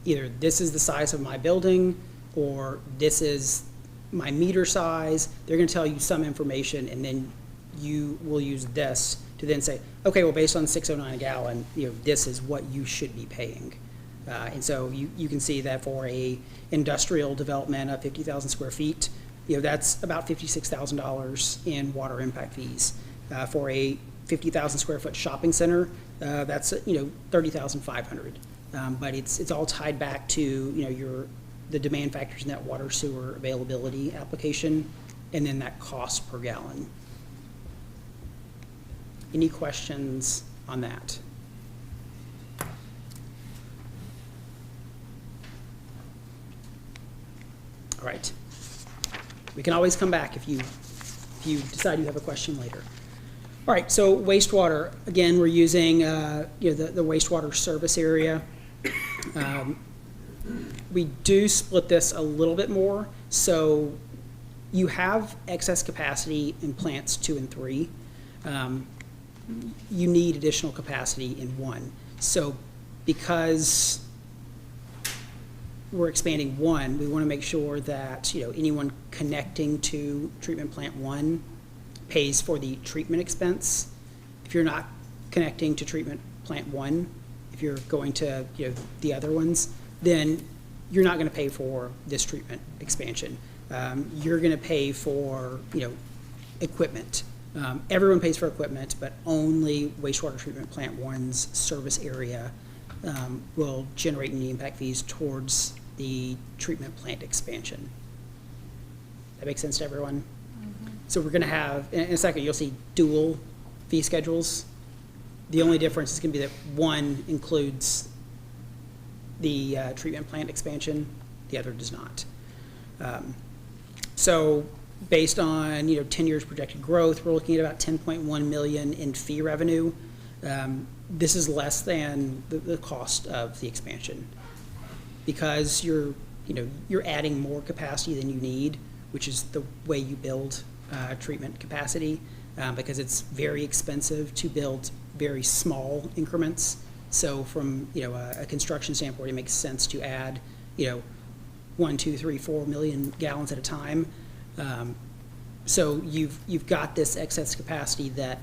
either this is the size of my building, or this is my meter size. They're going to tell you some information, and then you will use this to then say, okay, well, based on $6.09 a gallon, this is what you should be paying. And so you can see that for a industrial development of 50,000 square feet, that's about $56,000 in water impact fees. For a 50,000 square foot shopping center, that's $30,500. But it's all tied back to the demand factors in that water sewer availability application, and then that cost per gallon. Any questions on that? All right. We can always come back if you decide you have a question later. All right, so wastewater, again, we're using the wastewater service area. We do split this a little bit more. So you have excess capacity in plants 2 and 3. You need additional capacity in 1. So because we're expanding 1, we want to make sure that anyone connecting to treatment plant 1 pays for the treatment expense. If you're not connecting to treatment plant 1, if you're going to the other ones, then you're not going to pay for this treatment expansion. You're going to pay for equipment. Everyone pays for equipment, but only wastewater treatment plant 1's service area will generate any impact fees towards the treatment plant expansion. That makes sense to everyone? So we're going to have, in a second, you'll see dual fee schedules. The only difference is going to be that 1 includes the treatment plant expansion, the other does not. So based on 10 years projected growth, we're looking at about $10.1 million in fee revenue. This is less than the cost of the expansion, because you're adding more capacity than you need, which is the way you build treatment capacity, because it's very expensive to build very small increments. So from a construction standpoint, it makes sense to add 1, 2, 3, 4 million gallons at a time. So you've got this excess capacity that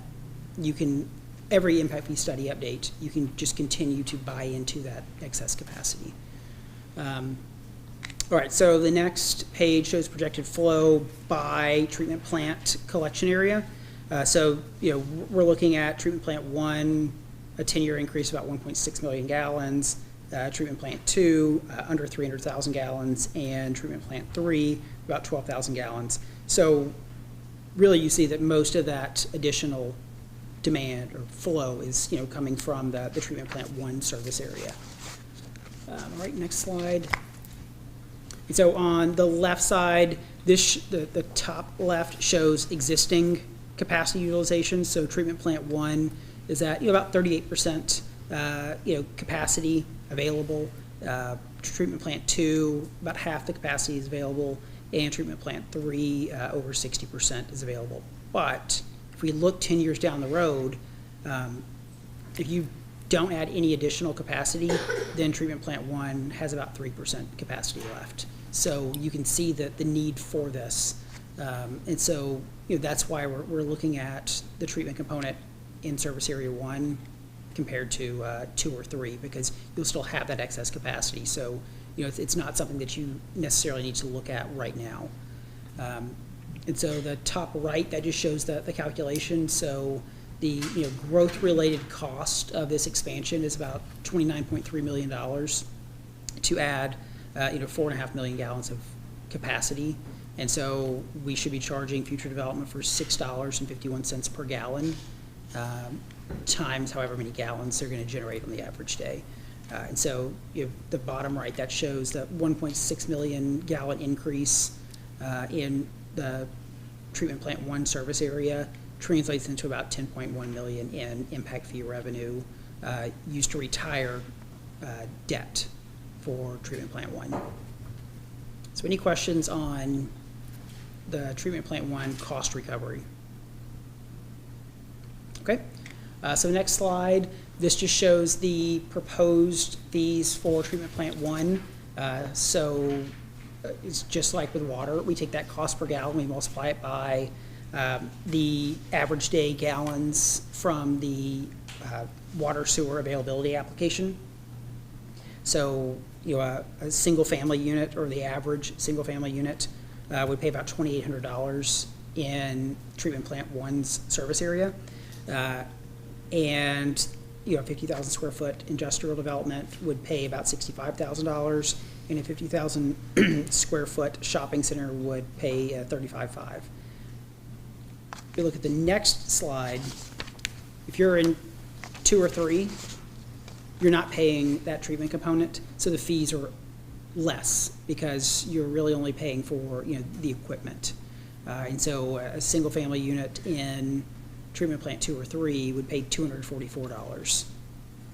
you can, every impact fee study update, you can just continue to buy into that excess capacity. All right, so the next page shows projected flow by treatment plant collection area. So we're looking at treatment plant 1, a 10-year increase of about 1.6 million gallons, treatment plant 2, under 300,000 gallons, and treatment plant 3, about 12,000 gallons. So really you see that most of that additional demand or flow is coming from the treatment plant 1 service area. All right, next slide. And so on the left side, the top left shows existing capacity utilization. So treatment plant 1 is at about 38% capacity available. Treatment plant 2, about half the capacity is available, and treatment plant 3, over 60% is available. But if we look 10 years down the road, if you don't add any additional capacity, then treatment plant 1 has about 3% capacity left. So you can see the need for this. And so that's why we're looking at the treatment component in service area 1 compared to 2 or 3, because you'll still have that excess capacity. So it's not something that you necessarily need to look at right now. And so the top right, that just shows the calculation. So the growth-related cost of this expansion is about $29.3 million to add 4.5 million gallons of capacity. And so we should be charging future development for $6.51 per gallon, times however many gallons they're going to generate on the average day. And so the bottom right, that shows the 1.6 million gallon increase in the treatment plant 1 service area translates into about 10.1 million in impact fee revenue used to retire debt for treatment plant 1. So any questions on the treatment plant 1 cost recovery? Okay, so next slide, this just shows the proposed fees for treatment plant 1. So it's just like with water, we take that cost per gallon, we multiply it by the average day gallons from the water sewer availability application. So a single family unit, or the average single family unit, would pay about $2,800 in treatment plant 1's service area. And 50,000 square foot industrial development would pay about $65,000, and a 50,000 square foot shopping center would pay $35,500. If you look at the next slide, if you're in 2 or 3, you're not paying that treatment component, so the fees are less because you're really only paying for the equipment. And so a single family unit in treatment plant 2 or 3 would pay $244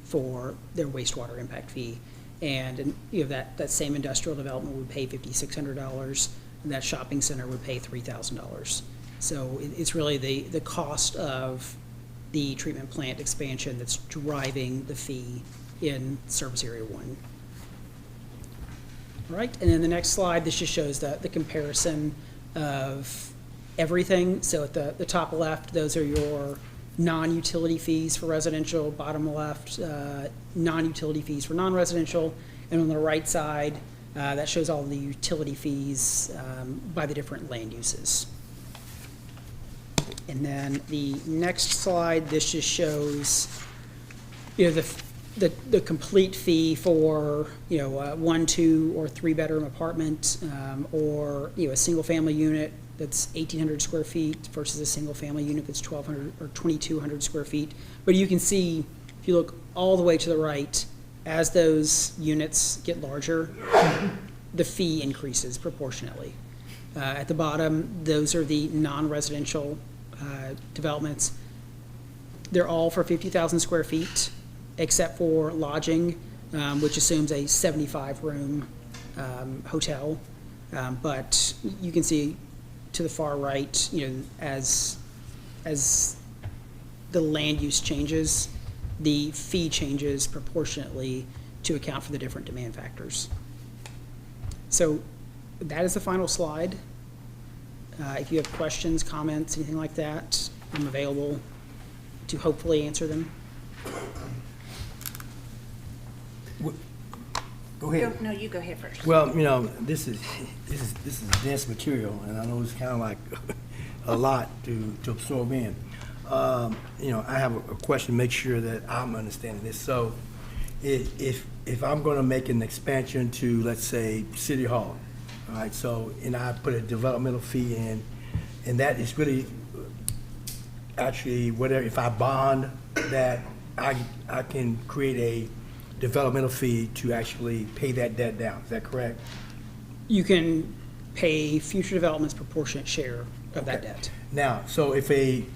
for their wastewater impact fee, and that same industrial development would pay $5,600, and that shopping center would pay $3,000. So it's really the cost of the treatment plant expansion that's driving the fee in service area 1. All right, and then the next slide, this just shows the comparison of everything. So at the top left, those are your non-utility fees for residential. Bottom left, non-utility fees for non-residential. And on the right side, that shows all the utility fees by the different land uses. And then the next slide, this just shows the complete fee for 1, 2, or 3 bedroom apartment, or a single family unit that's 1,800 square feet versus a single family unit that's 1,200 or 2,200 square feet. But you can see, if you look all the way to the right, as those units get larger, the fee increases proportionately. At the bottom, those are the non-residential developments. They're all for 50,000 square feet, except for lodging, which assumes a 75-room hotel. But you can see to the far right, as the land use changes, the fee changes proportionately to account for the different demand factors. So that is the final slide. If you have questions, comments, anything like that, I'm available to hopefully answer them. Go ahead. No, you go ahead first. Well, this is dense material, and I know it's kind of like a lot to absorb in. I have a question to make sure that I'm understanding this. So if I'm going to make an expansion to, let's say, City Hall, all right, so, and I put a developmental fee in, and that is really actually whatever, if I bond that, I can create a developmental fee to actually pay that debt down. Is that correct? You can pay future development's proportionate share of that debt. Now, so if a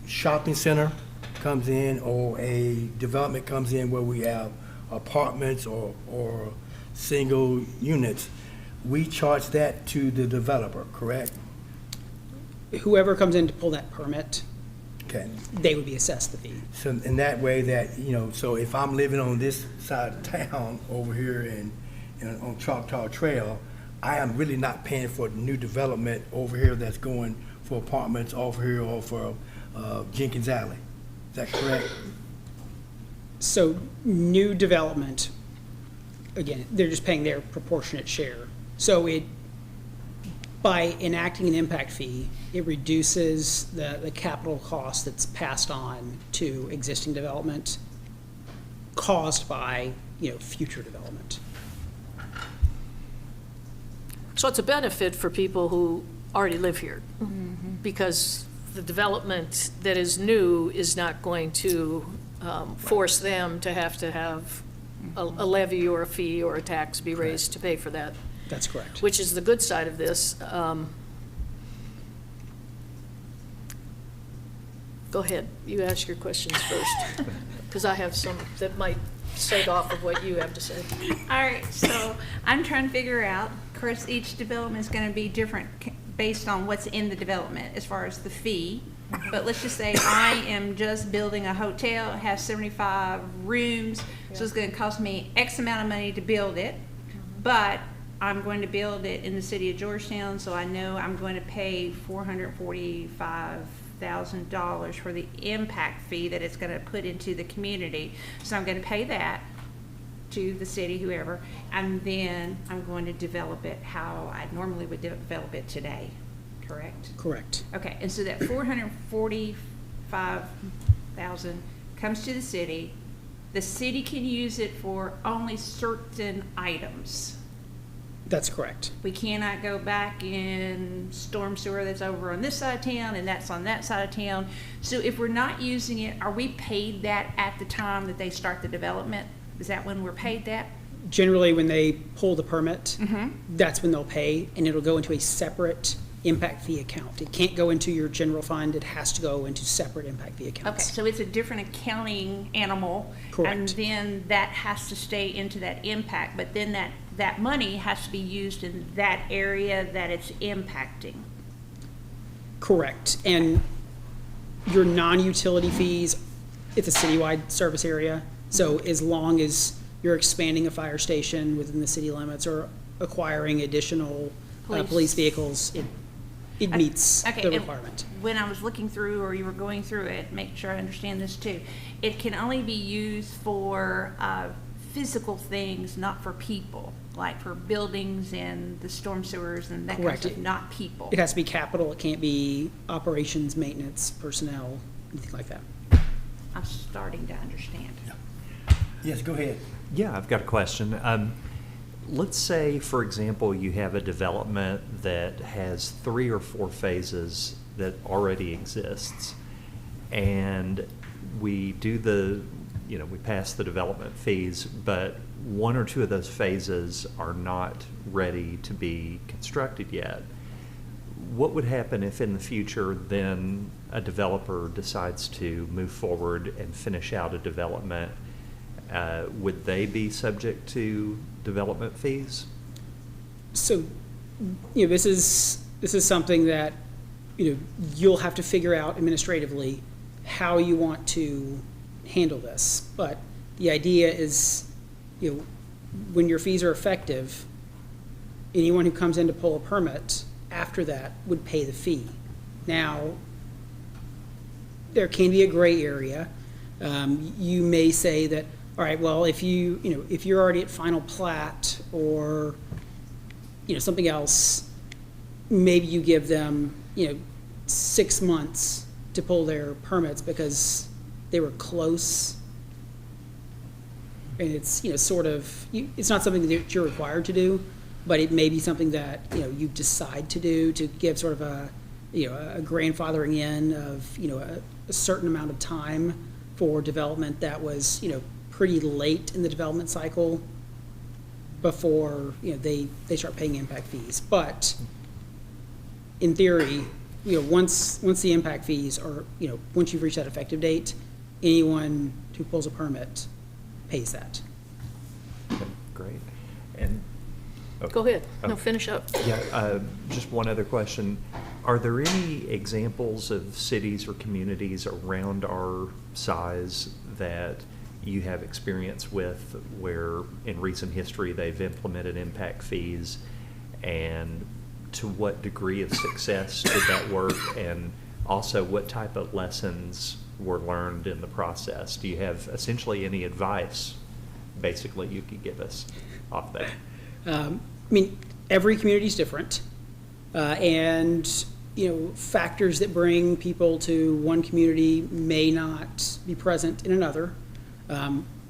shopping center comes in or a development comes in where we have apartments or single units, we charge that to the developer, correct? Whoever comes in to pull that permit, Okay. they would be assessed the fee. So in that way that, you know, so if I'm living on this side of town over here on Choctaw Trail, I am really not paying for new development over here that's going for apartments over here or for Jenkins Alley. Is that correct? So new development, again, they're just paying their proportionate share. So by enacting an impact fee, it reduces the capital cost that's passed on to existing development caused by, future development. So it's a benefit for people who already live here, because the development that is new is not going to force them to have a levy or a fee or a tax be raised to pay for that, That's correct. which is the good side of this. Go ahead, you ask your questions first, because I have some that might seg off of what you have to say. All right, so I'm trying to figure out, of course, each development is going to be different based on what's in the development as far as the fee. But let's just say I am just building a hotel, it has 75 rooms, so it's going to cost me X amount of money to build it. But I'm going to build it in the city of Georgetown, so I know I'm going to pay $445,000 for the impact fee that it's going to put into the community. So I'm going to pay that to the city, whoever, and then I'm going to develop it how I normally would develop it today, correct? Correct. Okay, and so that $445,000 comes to the city. The city can use it for only certain items. That's correct. We cannot go back in storm sewer that's over on this side of town and that's on that side of town. So if we're not using it, are we paid that at the time that they start the development? Is that when we're paid that? Generally, when they pull the permit, that's when they'll pay, and it'll go into a separate impact fee account. It can't go into your general fund, it has to go into separate impact fee Okay, accounts. so it's a different accounting animal. Correct. And then that has to stay into that impact, but then that money has to be used in that area that it's impacting. Correct. And your non-utility fees, it's a citywide service area. So as long as you're expanding a fire station within the city limits or acquiring additional police vehicles, it meets Okay, the and requirement. when I was looking through, or you were going through it, make sure I understand this too, it can only be used for physical things, not for people, like for buildings and the storm sewers and that kind of Correct. stuff, not people. It has to be capital, it can't be operations, maintenance, personnel, anything like that. I'm starting to understand. Yes, go ahead. Yeah, I've got a question. Let's say, for example, you have a development that has 3 or 4 phases that already exists, and we do we pass the development fees, but 1 or 2 of those phases are not ready to be constructed yet. What would happen if in the future then a developer decides to move forward and finish out a development? Would they be subject to development fees? So, this is something that, you'll have to figure out administratively how you want to handle this. But the idea is, when your fees are effective, anyone who comes in to pull a permit after that would pay the fee. Now, there can be a gray area. You may say that, all right, well, if you're already at final plat or, something else, maybe you give them, 6 months to pull their permits because they were close. And it's, it's not something that you're required to do, but it may be something that, you decide to do to give sort of a grandfathering in of, a certain amount of time for development that was, pretty late in the development cycle before, they start paying impact fees. But in theory, once the impact fees are, once you've reached that effective date, anyone who pulls a permit pays that. Okay, great. And, Go ahead. No, Oh. finish up. yeah, just one other question. Are there any examples of cities or communities around our size that you have experience with where in recent history they've implemented impact fees? And to what degree of success did that work? And also, what type of lessons were learned in the process? Do you have essentially any advice, basically, you could give us off that? Every community is different, and factors that bring people to one community may not be present in another.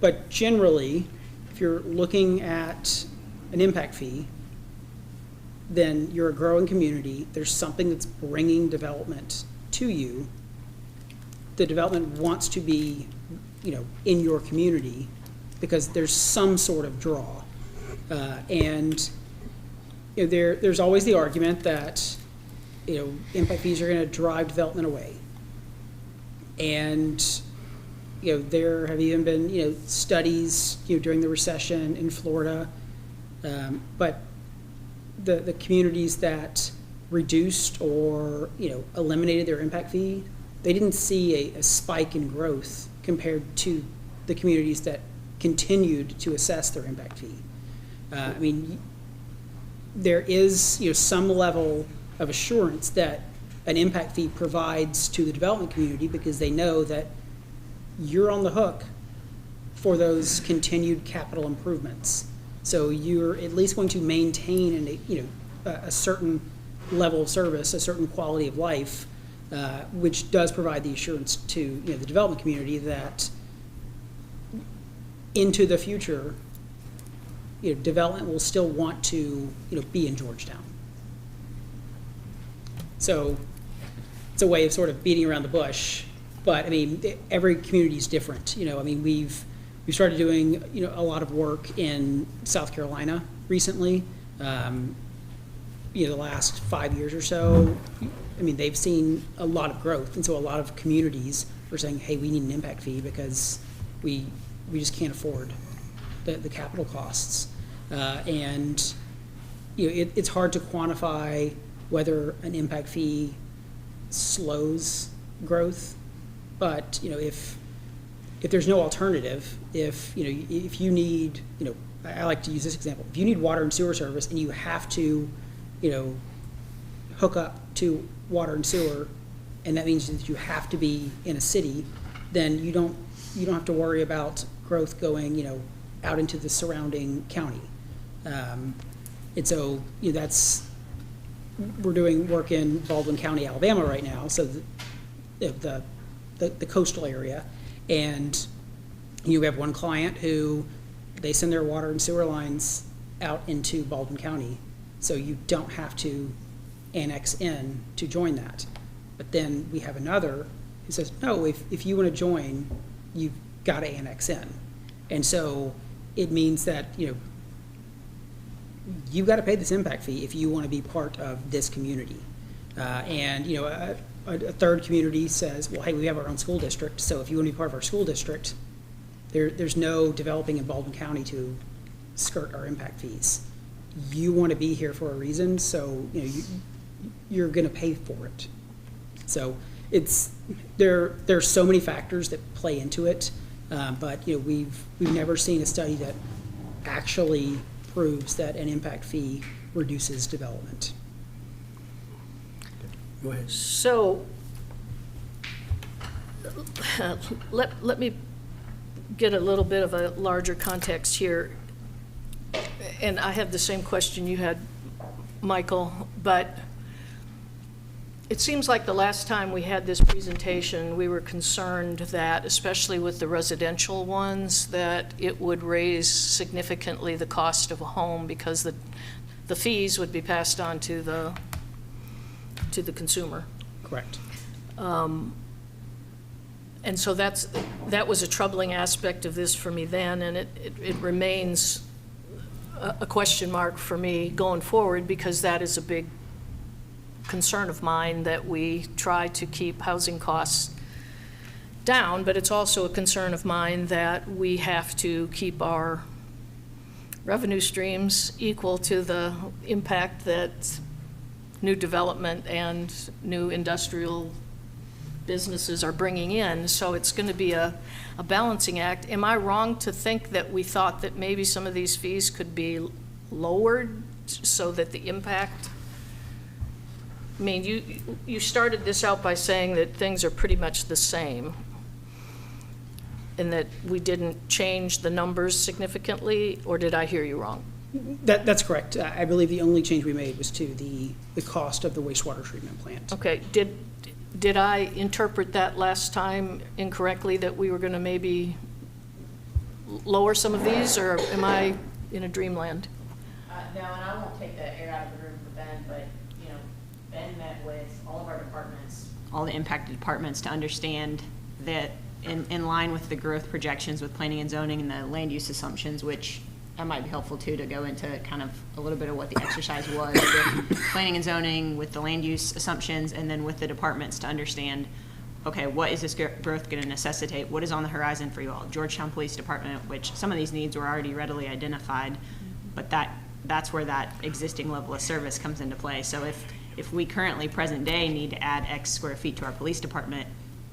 But generally, if you're looking at an impact fee, then you're a growing community. There's something that's bringing development to you. The development wants to be, in your community because there's some sort of draw. And there's always the argument that, impact fees are going to drive development away. And, there have even been, studies, during the recession in Florida. But the communities that reduced or, eliminated their impact fee, they didn't see a spike in growth compared to the communities that continued to assess their impact fee. There is, some level of assurance that an impact fee provides to the development community because they know that you're on the hook for those continued capital improvements. So you're at least going to maintain a certain level of service, a certain quality of life, which does provide the assurance to the development community that into the future, development will still want to be in Georgetown. So it's a way of sort of beating around the bush, but every community is different. We've started doing a lot of work in South Carolina recently. The last 5 years or so, they've seen a lot of growth, and so a lot of communities are saying, hey, we need an impact fee because we just can't afford the capital costs. And it's hard to quantify whether an impact fee slows growth, but if there's no alternative, if you need, I like to use this example, if you need water and sewer service and you have to hook up to water and sewer, and that means that you have to be in a city, then you don't have to worry about growth going out into the surrounding county. And so we're doing work in Baldwin County, Alabama right now, so the coastal area, and we have one client who they send their water and sewer lines out into Baldwin County, so you don't have to annex in to join that. But then we have another who says, no, if you want to join, you've got to annex in. And so it means that, you've got to pay this impact fee if you want to be part of this community. And a third community says, well, hey, we have our own school district, so if you want to be part of our school district, there's no developing in Baldwin County to skirt our impact fees. You want to be here for a reason, so you're going to pay for it. So there's so many factors that play into it, but we've never seen a study that actually proves that an impact fee reduces development. Go ahead. So, let me get a little bit of a larger context here. And I have the same question you had, Michael, but it seems like the last time we had this presentation, we were concerned that, especially with the residential ones, that it would raise significantly the cost of a home because the fees would be passed on to the consumer. Correct. And so that was a troubling aspect of this for me then, and it remains a question mark for me going forward, because that is a big concern of mine, that we try to keep housing costs down, but it's also a concern of mine that we have to keep our revenue streams equal to the impact that new development and new industrial businesses are bringing in. So it's going to be a balancing act. Am I wrong to think that we thought that maybe some of these fees could be lowered so that the impact, I mean, you started this out by saying that things are pretty much the same, and that we didn't change the numbers significantly, or did I hear you wrong? That's correct. I believe the only change we made was to the cost of the wastewater treatment plant. Okay, did I interpret that last time incorrectly, that we were going to maybe lower some of these, or am I in a dreamland? No, and I won't take the air out of the room for Ben, but, you know, Ben met with all of our departments, all the impacted departments, to understand that in line with the growth projections with planning and zoning and the land use assumptions, which that might be helpful too, to go into kind of a little bit of what the exercise was with planning and zoning, with the land use assumptions, and then with the departments to understand, okay, what is this growth going to necessitate? What is on the horizon for you all? Georgetown Police Department, which some of these needs were already readily identified, but that's where that existing level of service comes into play. So if we currently, present day, need to add X square feet to our police department,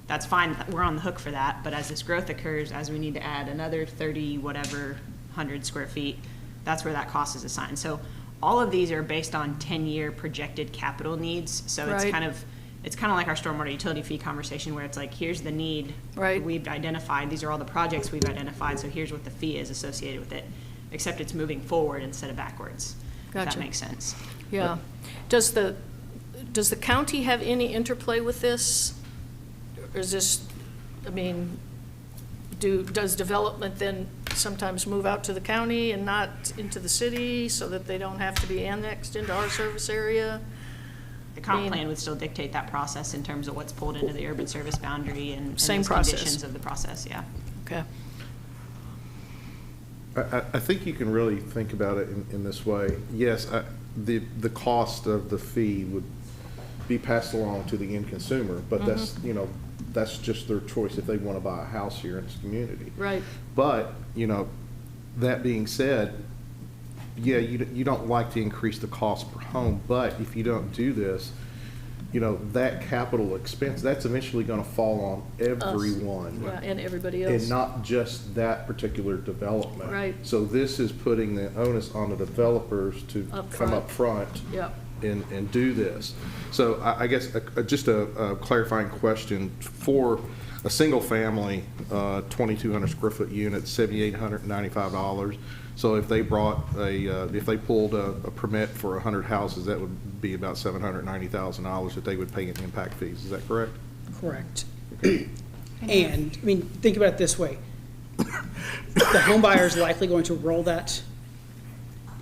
that's fine, we're on the hook for that. But as this growth occurs, as we need to add another 30 whatever 100 square feet, that's where that cost is assigned. So all of these are based on 10-year projected capital needs. So it's Right. kind of like our stormwater utility fee conversation, where it's like, here's the need Right. we've identified, these are all the projects we've identified, so here's what the fee is associated with it, except it's moving forward instead of backwards. If Gotcha. that makes sense. Yeah. Does the county have any interplay with this? Or is this, I mean, does development then sometimes move out to the county and not into the city, so that they don't have to be annexed into our service area? The comp plan would still dictate that process in terms of what's pulled into the urban service boundary and Same those process. conditions of the process, yeah. Okay. I think you can really think about it in this way. Yes, the cost of the fee would be passed along to the end consumer, but that's, you know, that's just their choice if they want to buy a house here in this community. Right. But, you know, that being said, yeah, you don't like to increase the cost per home, but if you don't do this, you know, that capital expense, that's eventually going to fall on everyone. Yeah, and everybody else. And not just that particular development. Right. So this is putting the onus on the developers to Up come front. up front Yeah. and do this. So I guess just a clarifying question: for a single family, 2,200 square foot unit, $7,895. So if they if they pulled a permit for 100 houses, that would be about $790,000 that they would pay in impact fees. Is that correct? Correct. And, I mean, think about it this way. The home buyer is likely going to roll that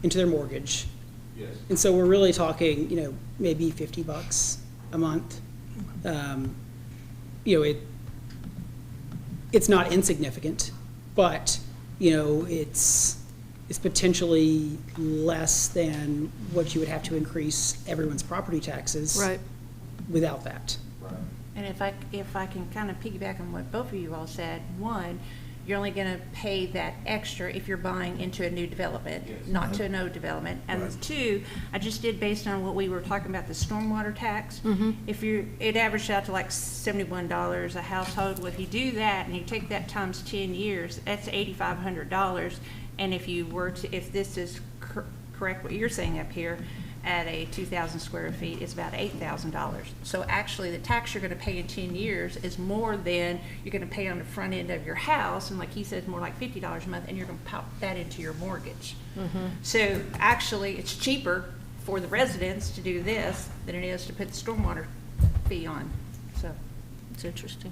into their mortgage. Yes. And so we're really talking, you know, maybe $50 a month. You know, it's not insignificant, but, you know, it's potentially less than what you would have to increase everyone's property taxes. Right. Without that. And if I can kind of piggyback on what both of you all said, one, you're only going to pay that extra if you're buying into a new development, not to a no development. And two, I just did based on what we were talking about, the stormwater tax. If it averaged out to like $71 a household, well, if you do that and you take that times 10 years, that's $8,500. And if this is correct what you're saying up here, at a 2,000 square feet, it's about $8,000. So actually, the tax you're going to pay in 10 years is more than you're going to pay on the front end of your house, and like he says, more like $50 a month, and you're going to pop that into your mortgage. So actually, it's cheaper for the residents to do this than it is to put the stormwater fee on. So It's interesting.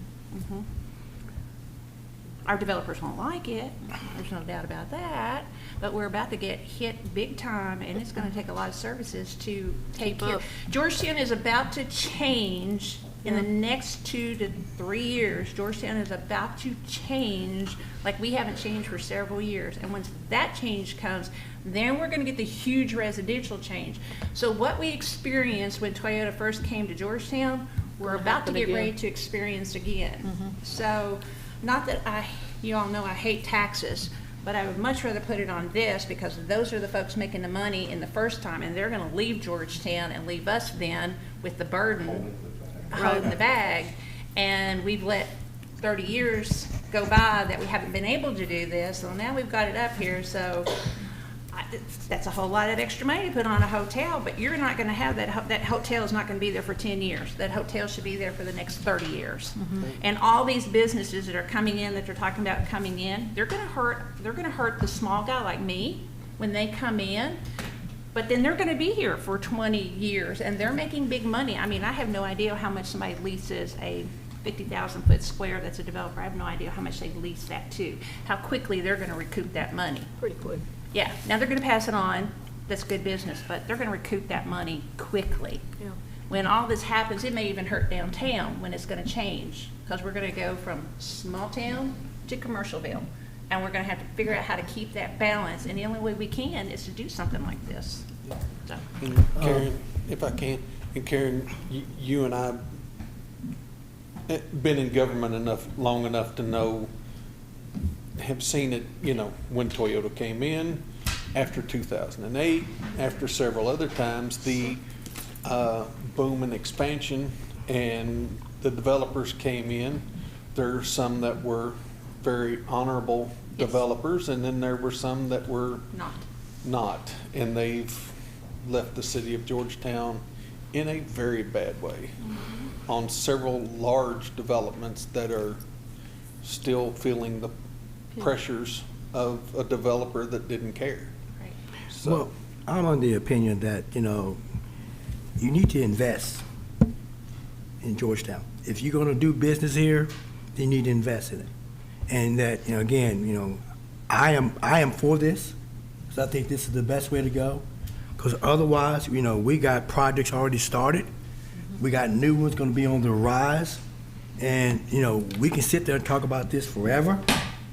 our developers won't like it, there's no doubt about that, but we're about to get hit big time, and it's gonna take a lot of services to take Keep care. up. Georgetown is about to change In the next 2 to 3 years, Georgetown is about to change like we haven't changed for several years. And once that change comes, then we're going to get the huge residential change. So what we experienced when Toyota first came to Georgetown, we're about to get ready to experience again. So, not that you all know I hate taxes, but I would much rather put it on this because those are the folks making the money in the first time, and they're going to leave Georgetown and leave us then with the burden, holding the bag. And we've let 30 years go by that we haven't been able to do this, so now we've got it up here. So that's a whole lot of extra money to put on a hotel, but you're not going to have that. That hotel is not going to be there for 10 years. That hotel should be there for the next 30 years. And all these businesses that are coming in, that they're talking about coming in, they're going to hurt. They're going to hurt the small guy like me when they come in. But then they're going to be here for 20 years, and they're making big money. I mean, I have no idea how much somebody leases a 50,000 foot square that's a developer. I have no idea how much they lease that to, how quickly they're going to recoup that money. Pretty quick. Yeah, now they're going to pass it on. That's good business, but they're going to recoup that money quickly. Yeah. When all this happens, it may even hurt downtown when it's going to change, because we're going to go from small town to commercialville, and we're going to have to figure out how to keep that balance, and the only way we can is to do something like this. So. And Karen, if I can, and Karen, you and I been in government long enough to know, have seen it, when Toyota came in, after 2008, after several other times, the boom and expansion, and the developers came in. There are some that were very honorable developers, and then there were some that were not, and they've left the city of Georgetown in a very bad way on several large developments that are still feeling the pressures of a developer that didn't care. Right. So, Well, I'm on the opinion that, you need to invest in Georgetown. If you're going to do business here, you need to invest in it. And that, again, I am for this, because I think this is the best way to go. Because otherwise, we got projects already started. We got new ones going to be on the rise. And, we can sit there and talk about this forever,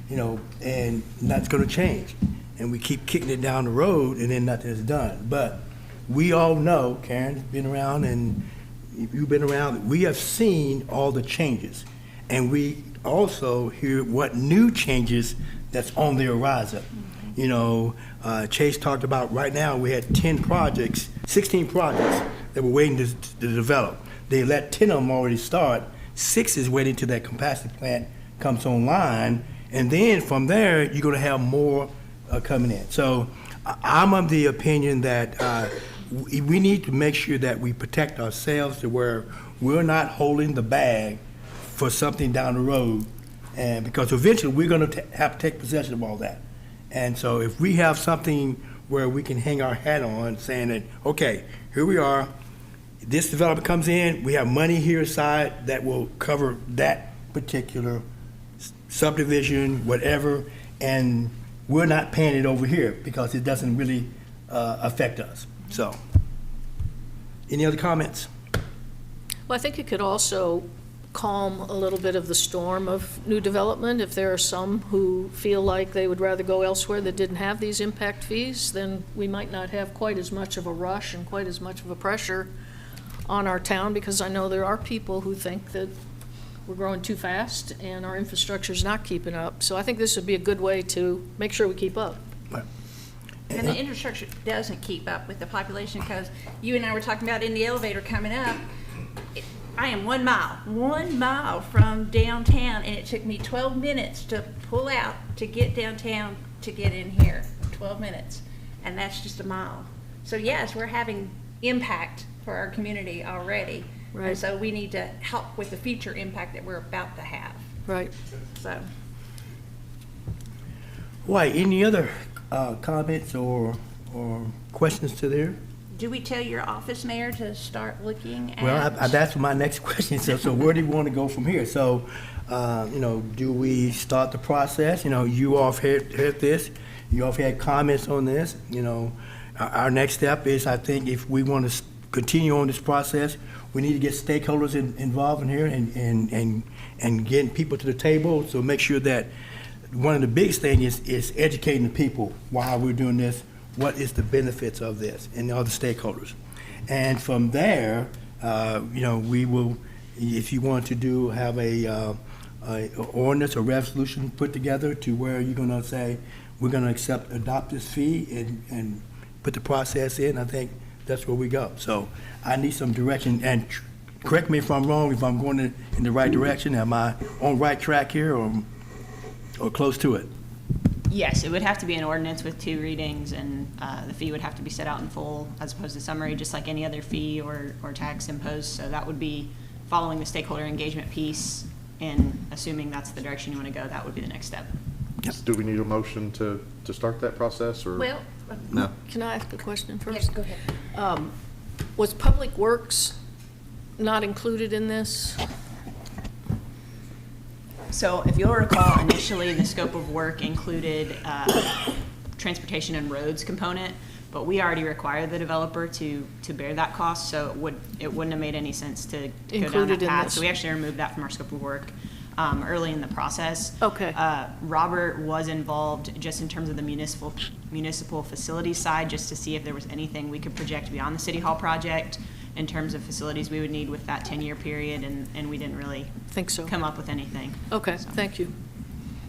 and that's going to change. And we keep kicking it down the road, and then nothing is done. But we all know, Karen's been around, and you've been around, we have seen all the changes. And we also hear what new changes that's on the horizon. Chase talked about right now, we had 16 projects that were waiting to develop. They let 10 of them already start. 6 is waiting till that capacity plant comes online. And then from there, you're going to have more coming in. So I'm of the opinion that we need to make sure that we protect ourselves to where we're not holding the bag for something down the road. And because eventually we're going to have to take possession of all that. And so if we have something where we can hang our hat on saying that, okay, here we are, this development comes in, we have money here aside that will cover that particular subdivision, whatever, and we're not paying it over here because it doesn't really affect us. So, any other comments? Well, I think it could also calm a little bit of the storm of new development. If there are some who feel like they would rather go elsewhere that didn't have these impact fees, then we might not have quite as much of a rush and quite as much of a pressure on our town, because I know there are people who think that we're growing too fast and our infrastructure is not keeping up. So I think this would be a good way to make sure we keep up. And the infrastructure doesn't keep up with the population, because you and I were talking about in the elevator coming up, I am 1 mile from downtown, and it took me 12 minutes to pull out to get downtown to get in here. 12 minutes, and that's just a mile. So yes, we're having impact for our community already. Right. And so we need to help with the future impact that we're about to have. Right. So. Why, any other comments or questions to there? Do we tell your office, Mayor, to start looking at? Well, that's my next question. So where do you want to go from here? So, do we start the process? You all have heard this. You all have had comments on this. Our next step is, I think, if we want to continue on this process, we need to get stakeholders involved in here and getting people to the table. So make sure that one of the biggest things is educating the people while we're doing this. What is the benefits of this and the other stakeholders? And from there, we will, if you want to have a ordinance or resolution put together to where you're going to say, we're going to adopt this fee and put the process in, I think that's where we go. So I need some direction, and correct me if I'm wrong, if I'm going in the right direction. Am I on right track here or close to it? Yes, it would have to be an ordinance with 2 readings, and the fee would have to be set out in full as opposed to summary, just like any other fee or tax imposed. So that would be following the stakeholder engagement piece, and assuming that's the direction you want to go, that would be the next step. Do we need a motion to start that process, or? Well, No. Can I ask a question first? yes, go ahead. Was Public Works not included in this? So if you'll recall, initially, the scope of work included transportation and roads component, but we already require the developer to bear that cost, so it wouldn't have made any sense to go down Included that in path. this. So we actually removed that from our scope of work early in the process. Okay. Robert was involved just in terms of the municipal facility side, just to see if there was anything we could project beyond the City Hall project in terms of facilities we would need with that 10-year period, and we didn't really Think so. come up with anything. Okay, thank you.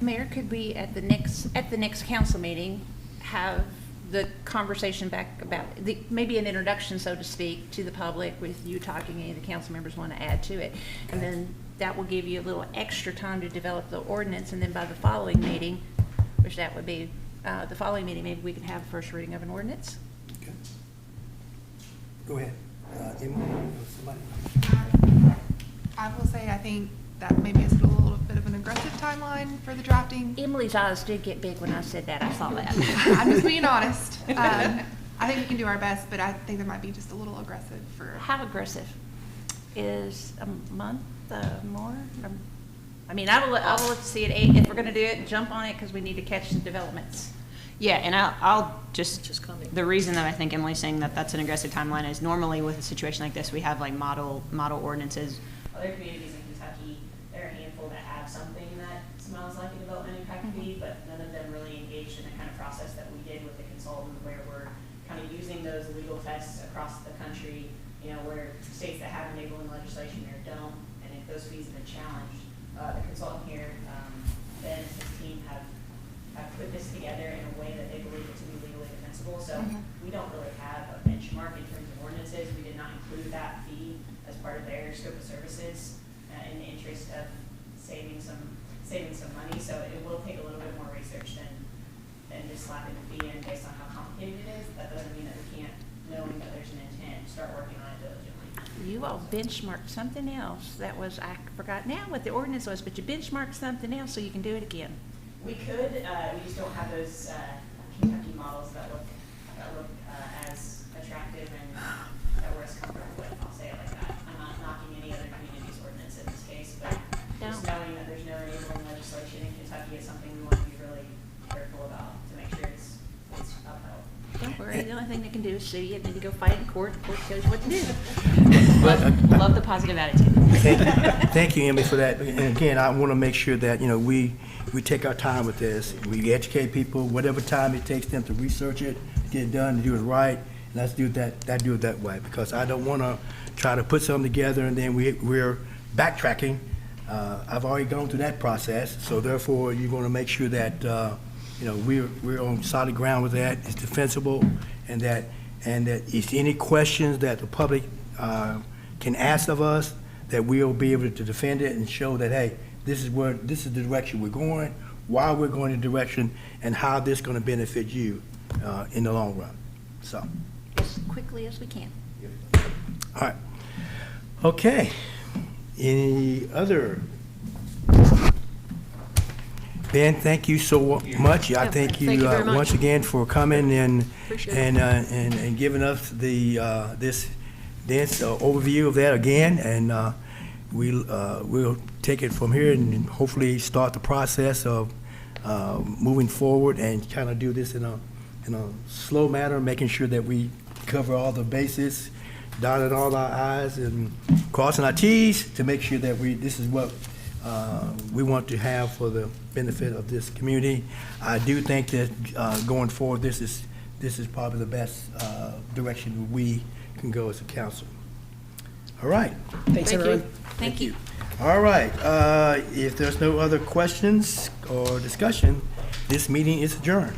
Mayor, could we, at the next council meeting, have the conversation back about, maybe an introduction, so to speak, to the public with you talking, any of the council members want to add to it? And then that will give you a little extra time to develop the ordinance, and then by the following meeting, which that would be the following meeting, maybe we can have the first reading of an ordinance. Okay. Go ahead. Emily or somebody? I will say, I think that maybe is a little bit of an aggressive timeline for the drafting. Emily's eyes did get big when I said that, I saw that. I'm just being honest. I think we can do our best, but I think that might be just a little aggressive for. How aggressive? Is a month more? I mean, I will look to see it, if we're gonna do it, jump on it, because we need to catch some developments. Yeah, and I'll just comment. the reason that I think Emily's saying that that's an aggressive timeline is normally with a situation like this, we have like model ordinances. Other communities in Kentucky, there are a handful that have something that smells like a development impact fee, but none of them really engaged in the kind of process that we did with the consultant, where we're kind of using those legal tests across the country, where states that have enabling legislation or don't, and if those fees have been challenged, the consultant here, Ben and his team have put this together in a way that they believe it to be legally defensible. So we don't really have a benchmark in terms of ordinances. We did not include that fee as part of their scope of services in the interest of saving some money. So it will take a little bit more research than just slapping the fee in based on how complicated it is. That doesn't mean that we can't, knowing that there's an intent, start working on it diligently. You all benchmarked something else that was, I forgot now what the ordinance was, but you benchmarked something else so you can do it again. We could, we just don't have those Kentucky models that look as attractive and that we're as comfortable with. I'll say it like that. I'm not knocking any other community's ordinance in this case, but just knowing that there's no enabling legislation in Kentucky is something we want to be really careful about to make sure it's upheld. Don't worry, the only thing they can do is sue you and then you go fight in court, the court tells you what to do. Love the positive attitude. Thank you, Emily, for that. And again, I want to make sure that, we take our time with this. We educate people, whatever time it takes them to research it, to get it done, to do it right. Let's do it that way, because I don't want to try to put something together and then we're backtracking. I've already gone through that process, so therefore you're going to make sure that we're on solid ground with that. It's defensible, and that if any questions that the public can ask of us, that we'll be able to defend it and show that, hey, this is the direction we're going, why we're going in the direction, and how this is going to benefit you in the long run. So, As quickly as we can. all right. Okay. Any other? Ben, thank you so much. I thank you, thank you very much. once again for coming and Appreciate it. and giving us the this overview of that again, and we'll take it from here and hopefully start the process of moving forward and kind of do this in a slow manner, making sure that we cover all the bases dotting all our i's and crossing our t's to make sure that this is what we want to have for the benefit of this community. I do think that going forward, this is probably the best direction we can go as a council. All right. Thanks, everyone. Thank you. All right. If there's no other questions or discussion, this meeting is adjourned.